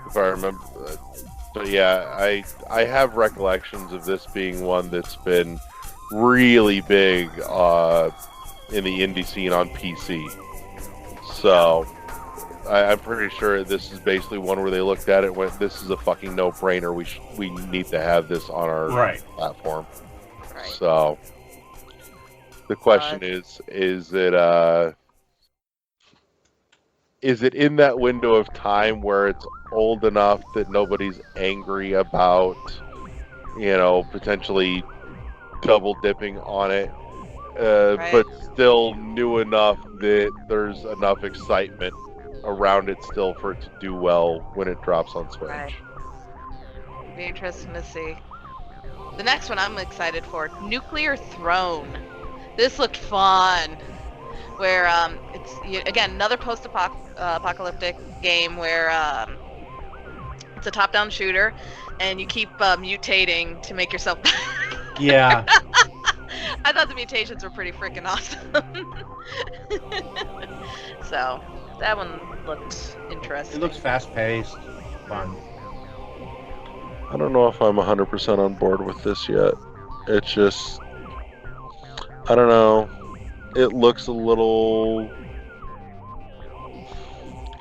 Speaker 5: if I remember, but yeah, I have recollections of this being one that's been really big in the indie scene on PC. So, I'm pretty sure this is basically one where they looked at it and went, "This is a fucking no-brainer. We need to have this on our platform."
Speaker 2: Right.
Speaker 5: So, the question is it in that window of time where it's old enough that nobody's angry about, potentially double dipping on it, but still new enough that there's enough excitement around it still for it to do well when it drops on Switch?
Speaker 2: Right. Be interesting to see. The next one I'm excited for, Nuclear Throne. This looked fun. Where it's again another post-apocalyptic game where it's a top-down shooter, and you keep mutating to make yourself.
Speaker 1: Yeah.
Speaker 2: I thought the mutations were pretty freaking awesome. So that one looked interesting.
Speaker 1: It looks fast-paced, fun.
Speaker 5: I don't know if I'm 100% on board with this yet. It's just, I don't know. It looks a little...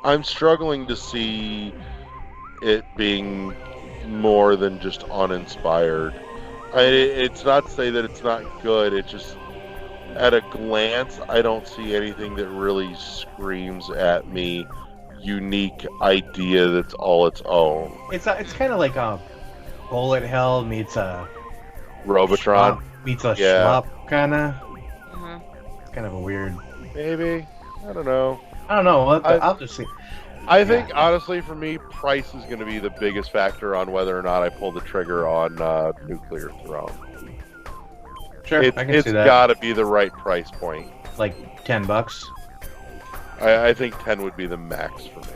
Speaker 5: I'm struggling to see it being more than just uninspired. It's not to say that it's not good. It just, at a glance, I don't see anything that really screams at me unique idea that's all its own.
Speaker 1: It's kind of like a bullet hell meets a
Speaker 5: Robotron
Speaker 1: meets a shmup kind of.
Speaker 2: Mm-hmm.
Speaker 1: Kind of a weird.
Speaker 5: Maybe. I don't know.
Speaker 1: I'll just see.
Speaker 5: I think honestly, for me, price is going to be the biggest factor on whether or not I pull the trigger on Nuclear Throne.
Speaker 1: Sure, I can see that.
Speaker 5: It's got to be the right price point.
Speaker 1: Like $10.
Speaker 5: I think 10 would be the max for me.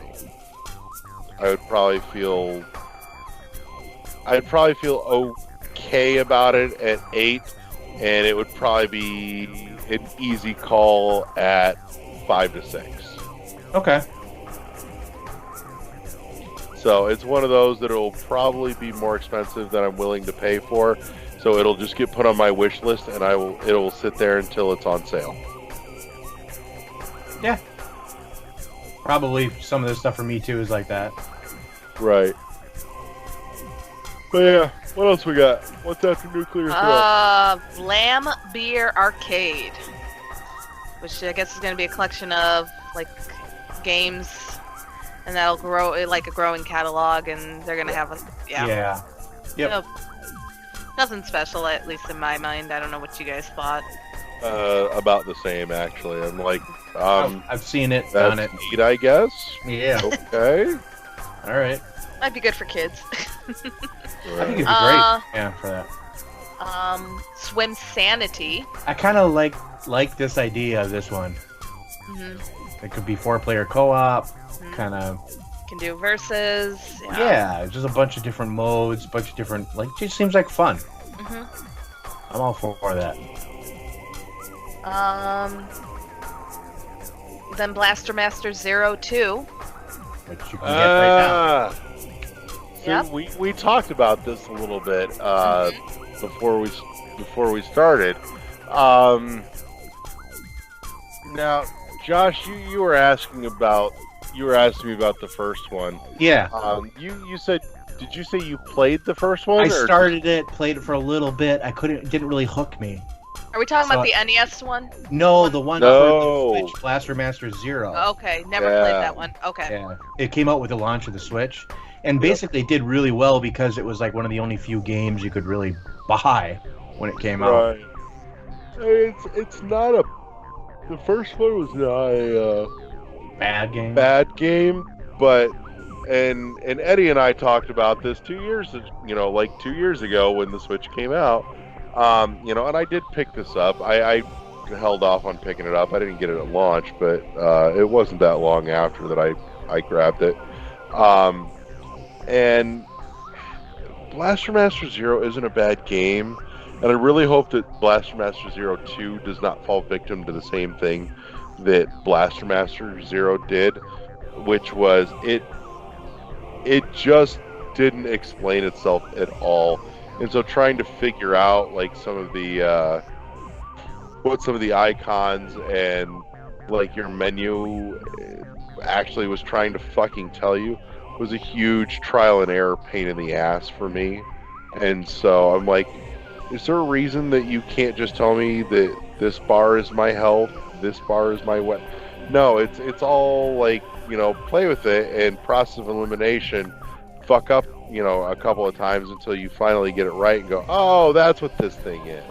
Speaker 5: I'd probably feel okay about it at 8, and it would probably be an easy call at 5 to 6.
Speaker 1: Okay.
Speaker 5: So it's one of those that will probably be more expensive than I'm willing to pay for. So it'll just get put on my wish list, and it will sit there until it's on sale.
Speaker 1: Yeah. Probably some of this stuff for me too is like that.
Speaker 5: Right. But yeah, what else we got? What's after Nuclear Threat?
Speaker 2: Lamb Beer Arcade, which I guess is going to be a collection of like games, and that'll grow like a growing catalog, and they're going to have
Speaker 1: Yeah. Yep.
Speaker 2: So, nothing special, at least in my mind. I don't know what you guys thought.
Speaker 5: About the same, actually. I'm like,
Speaker 1: I've seen it, done it.
Speaker 5: That's neat, I guess.
Speaker 1: Yeah.
Speaker 5: Okay.
Speaker 1: All right.
Speaker 2: Might be good for kids.
Speaker 1: I think it'd be great. Yeah, for that.
Speaker 2: Swim Sanity.
Speaker 1: I kind of like this idea of this one.
Speaker 2: Mm-hmm.
Speaker 1: It could be 4-player co-op, kind of.
Speaker 2: Can do versus.
Speaker 1: Yeah, just a bunch of different modes, a bunch of different. Like, it just seems like fun.
Speaker 2: Mm-hmm.
Speaker 1: I'm all for that.
Speaker 2: Then Blaster Master 02.
Speaker 1: Which you can get right now.
Speaker 2: Yep.
Speaker 5: We talked about this a little bit before we started. Now, Josh, you were asking me about the first one.
Speaker 1: Yeah.
Speaker 5: You said, did you say you played the first one?
Speaker 1: I started it, played it for a little bit. It didn't really hook me.
Speaker 2: Are we talking about the NES one?
Speaker 1: No, the one for the Switch, Blaster Master Zero.
Speaker 2: Okay, never played that one. Okay.
Speaker 1: Yeah, it came out with the launch of the Switch, and basically did really well because it was like one of the only few games you could really buy when it came out.
Speaker 5: Right. It's not a. The first one was not a
Speaker 1: bad game.
Speaker 5: Bad game, but and Eddie and I talked about this 2 years, 2 years ago when the Switch came out. And I did pick this up. I held off on picking it up. I didn't get it at launch, but it wasn't that long after that I grabbed it. And Blaster Master Zero isn't a bad game, and I really hope that Blaster Master Zero 2 does not fall victim to the same thing that Blaster Master Zero did, which was it just didn't explain itself at all. And so trying to figure out like some of the what some of the icons and like your menu actually was trying to fucking tell you was a huge trial and error pain in the ass for me. And so I'm like, is there a reason that you can't just tell me that this bar is my health, this bar is my weapon? No, it's all like, play with it and process of elimination, fuck up a couple of times until you finally get it right and go, oh, that's what this thing is.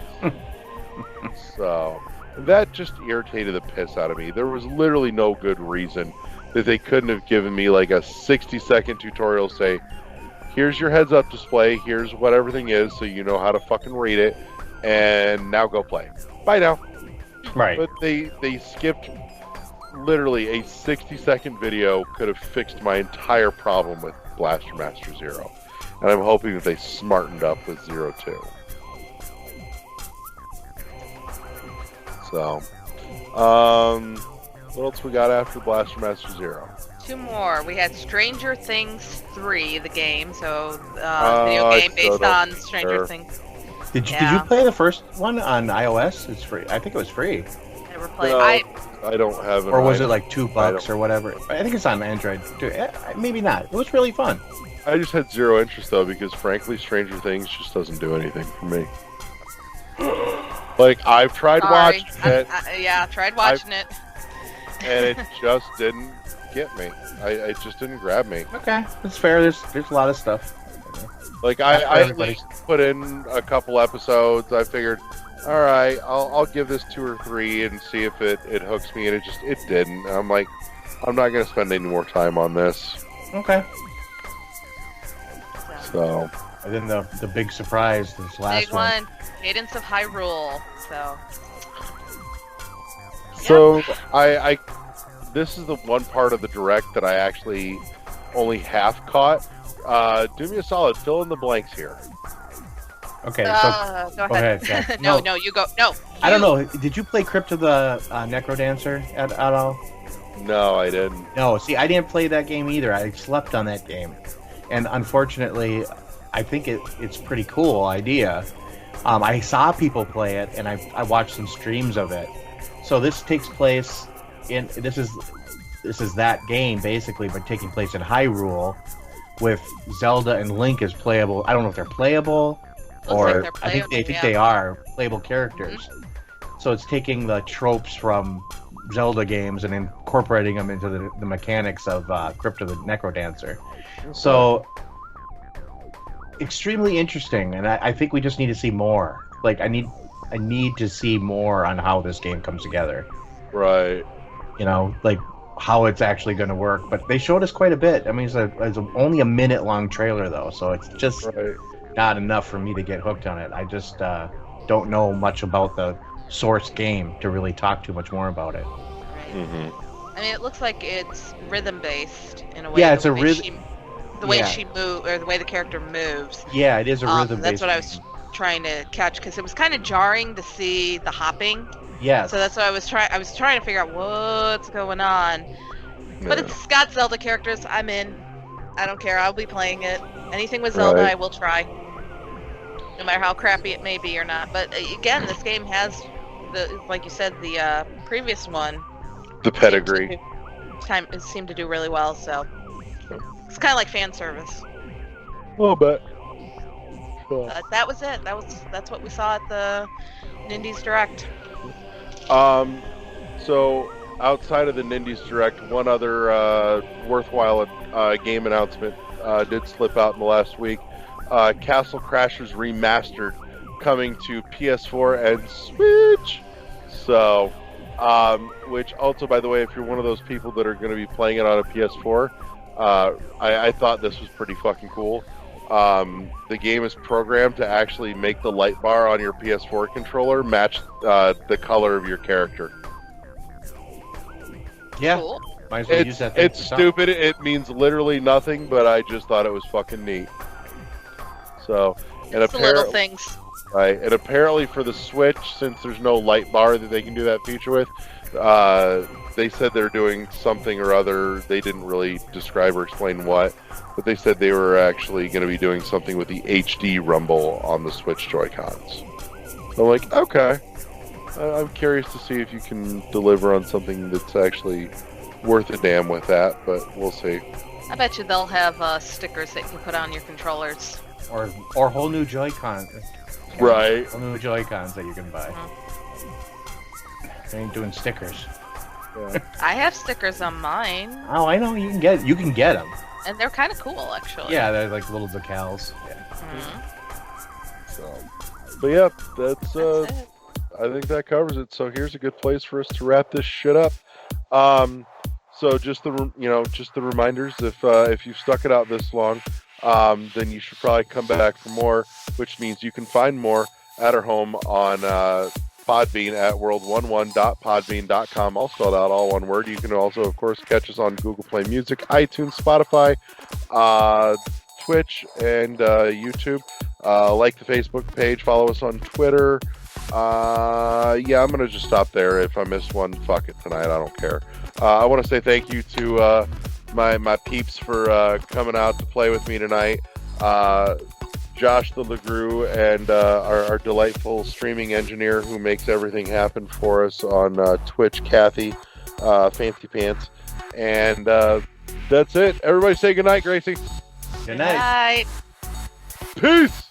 Speaker 5: So that just irritated the piss out of me. There was literally no good reason that they couldn't have given me like a 60-second tutorial, say, here's your heads up display, here's what everything is, so you know how to fucking read it, and now go play. Bye now.
Speaker 1: Right.
Speaker 5: But they skipped literally a 60-second video could have fixed my entire problem with Blaster Master Zero. And I'm hoping that they smartened up with Zero 2. So, what else we got after Blaster Master Zero?
Speaker 2: 2 more. We had Stranger Things 3, the game, so video game based on Stranger Things.
Speaker 1: Did you play the first one on iOS? It's free. I think it was free.
Speaker 2: Never played.
Speaker 5: No, I don't have it.
Speaker 1: Or was it like $2 or whatever? I think it's on Android too. Maybe not. It was really fun.
Speaker 5: I just had zero interest though, because frankly, Stranger Things just doesn't do anything for me. Like I've tried watching it.
Speaker 2: Tried watching it.
Speaker 5: And it just didn't get me. It just didn't grab me.
Speaker 1: Okay, that's fair. There's a lot of stuff.
Speaker 5: Like I at least put in a couple episodes. I figured, all right, I'll give this 2 or 3 and see if it hooks me, and it didn't. I'm like, I'm not gonna spend any more time on this.
Speaker 1: Okay.
Speaker 5: So.
Speaker 1: And then the big surprise, this last
Speaker 2: big one, Cadence of Hyrule.
Speaker 5: So I this is the one part of the direct that I actually only half caught. Do me a solid. Fill in the blanks here.
Speaker 1: Okay,
Speaker 2: Go ahead.
Speaker 1: Jack.
Speaker 2: No, you go. No.
Speaker 1: I don't know. Did you play Crypt of the Necrodancer at all?
Speaker 5: No, I didn't.
Speaker 1: No, see, I didn't play that game either. I slept on that game. And unfortunately, I think it's a pretty cool idea. I saw people play it, and I watched some streams of it. So this takes place in... This is that game, basically, but taking place in Hyrule, with Zelda and Link as playable. I don't know if they're playable, or
Speaker 2: like
Speaker 1: I think they are playable characters. So it's taking the tropes from Zelda games and incorporating them into the mechanics of Crypt of the Necrodancer. So extremely interesting, and I think we just need to see more. Like I need to see more on how this game comes together.
Speaker 5: Right.
Speaker 1: You know, like how it's actually going to work. But they showed us quite a bit. I mean, it's only a minute-long trailer, though, so it's just not enough for me to get hooked on it. I just don't know much about the source game to really talk too much more about it.
Speaker 2: Right.
Speaker 5: Mm-hmm.
Speaker 2: I mean, it looks like it's rhythm-based in a way.
Speaker 1: Yeah, it's a rhythm.
Speaker 2: The way she moves, or the way the character moves.
Speaker 1: Yeah, it is a rhythm-based.
Speaker 2: That's what I was trying to catch, because it was kind of jarring to see the hopping.
Speaker 1: Yes.
Speaker 2: So that's what I was trying to figure out what's going on. Yeah. But it's got Zelda characters. I'm in. I don't care. I'll be playing it. Anything with Zelda, I will try. No matter how crappy it may be or not. But again, this game has like you said, the previous one.
Speaker 5: The pedigree.
Speaker 2: It seemed to do really well. So it's kind of like fan service.
Speaker 5: A little bit. Cool.
Speaker 2: That was it. That's what we saw at the Nindies Direct.
Speaker 5: So outside of the Nindies Direct, one other worthwhile game announcement did slip out in the last week. Castle Crashers Remastered coming to PS4 and Switch. So, which also, by the way, if you're one of those people that are going to be playing it on a PS4, I thought this was pretty fucking cool. The game is programmed to actually make the light bar on your PS4 controller match the color of your character.
Speaker 1: Yeah,
Speaker 2: cool.
Speaker 1: Might as well use that.
Speaker 5: It's stupid. It means literally nothing, but I just thought it was fucking neat. So, and
Speaker 2: it's the little things.
Speaker 5: Right, and apparently for the Switch, since there's no light bar that they can do that feature with, they said they're doing something or other. They didn't really describe or explain what, but they said they were actually going to be doing something with the HD rumble on the Switch Joy-Cons. So I'm like, okay. I'm curious to see if you can deliver on something that's actually worth a damn with that, but we'll see.
Speaker 2: I bet you they'll have stickers that you can put on your controllers.
Speaker 1: Or whole new Joy-Con.
Speaker 5: Right.
Speaker 1: Whole new Joy-Cons that you can buy. They ain't doing stickers.
Speaker 5: Yeah.
Speaker 2: I have stickers on mine.
Speaker 1: Oh, I know. You can get them.
Speaker 2: And they're kind of cool, actually.
Speaker 1: Yeah, they're like little decals. Yeah.
Speaker 2: Mm-hmm.
Speaker 5: So, but yeah, that's
Speaker 2: it.
Speaker 5: I think that covers it. So here's a good place for us to wrap this shit up. So just the reminders. If you've stuck it out this long, then you should probably come back for more. Which means you can find more at our home on Podbean at world11.podbean.com, all spelled out, all one word. You can also, of course, catch us on Google Play Music, iTunes, Spotify, Twitch, and YouTube. Like the Facebook page, follow us on Twitter. Yeah, I'm going to just stop there. If I missed one, fuck it tonight. I don't care. I want to say thank you to my peeps for coming out to play with me tonight. Josh the LeGroux and our delightful streaming engineer who makes everything happen for us on Twitch, Kathy, Fancy Pants. And that's it. Everybody say goodnight, Gracie.
Speaker 1: Good night.
Speaker 2: Good night.
Speaker 5: Peace!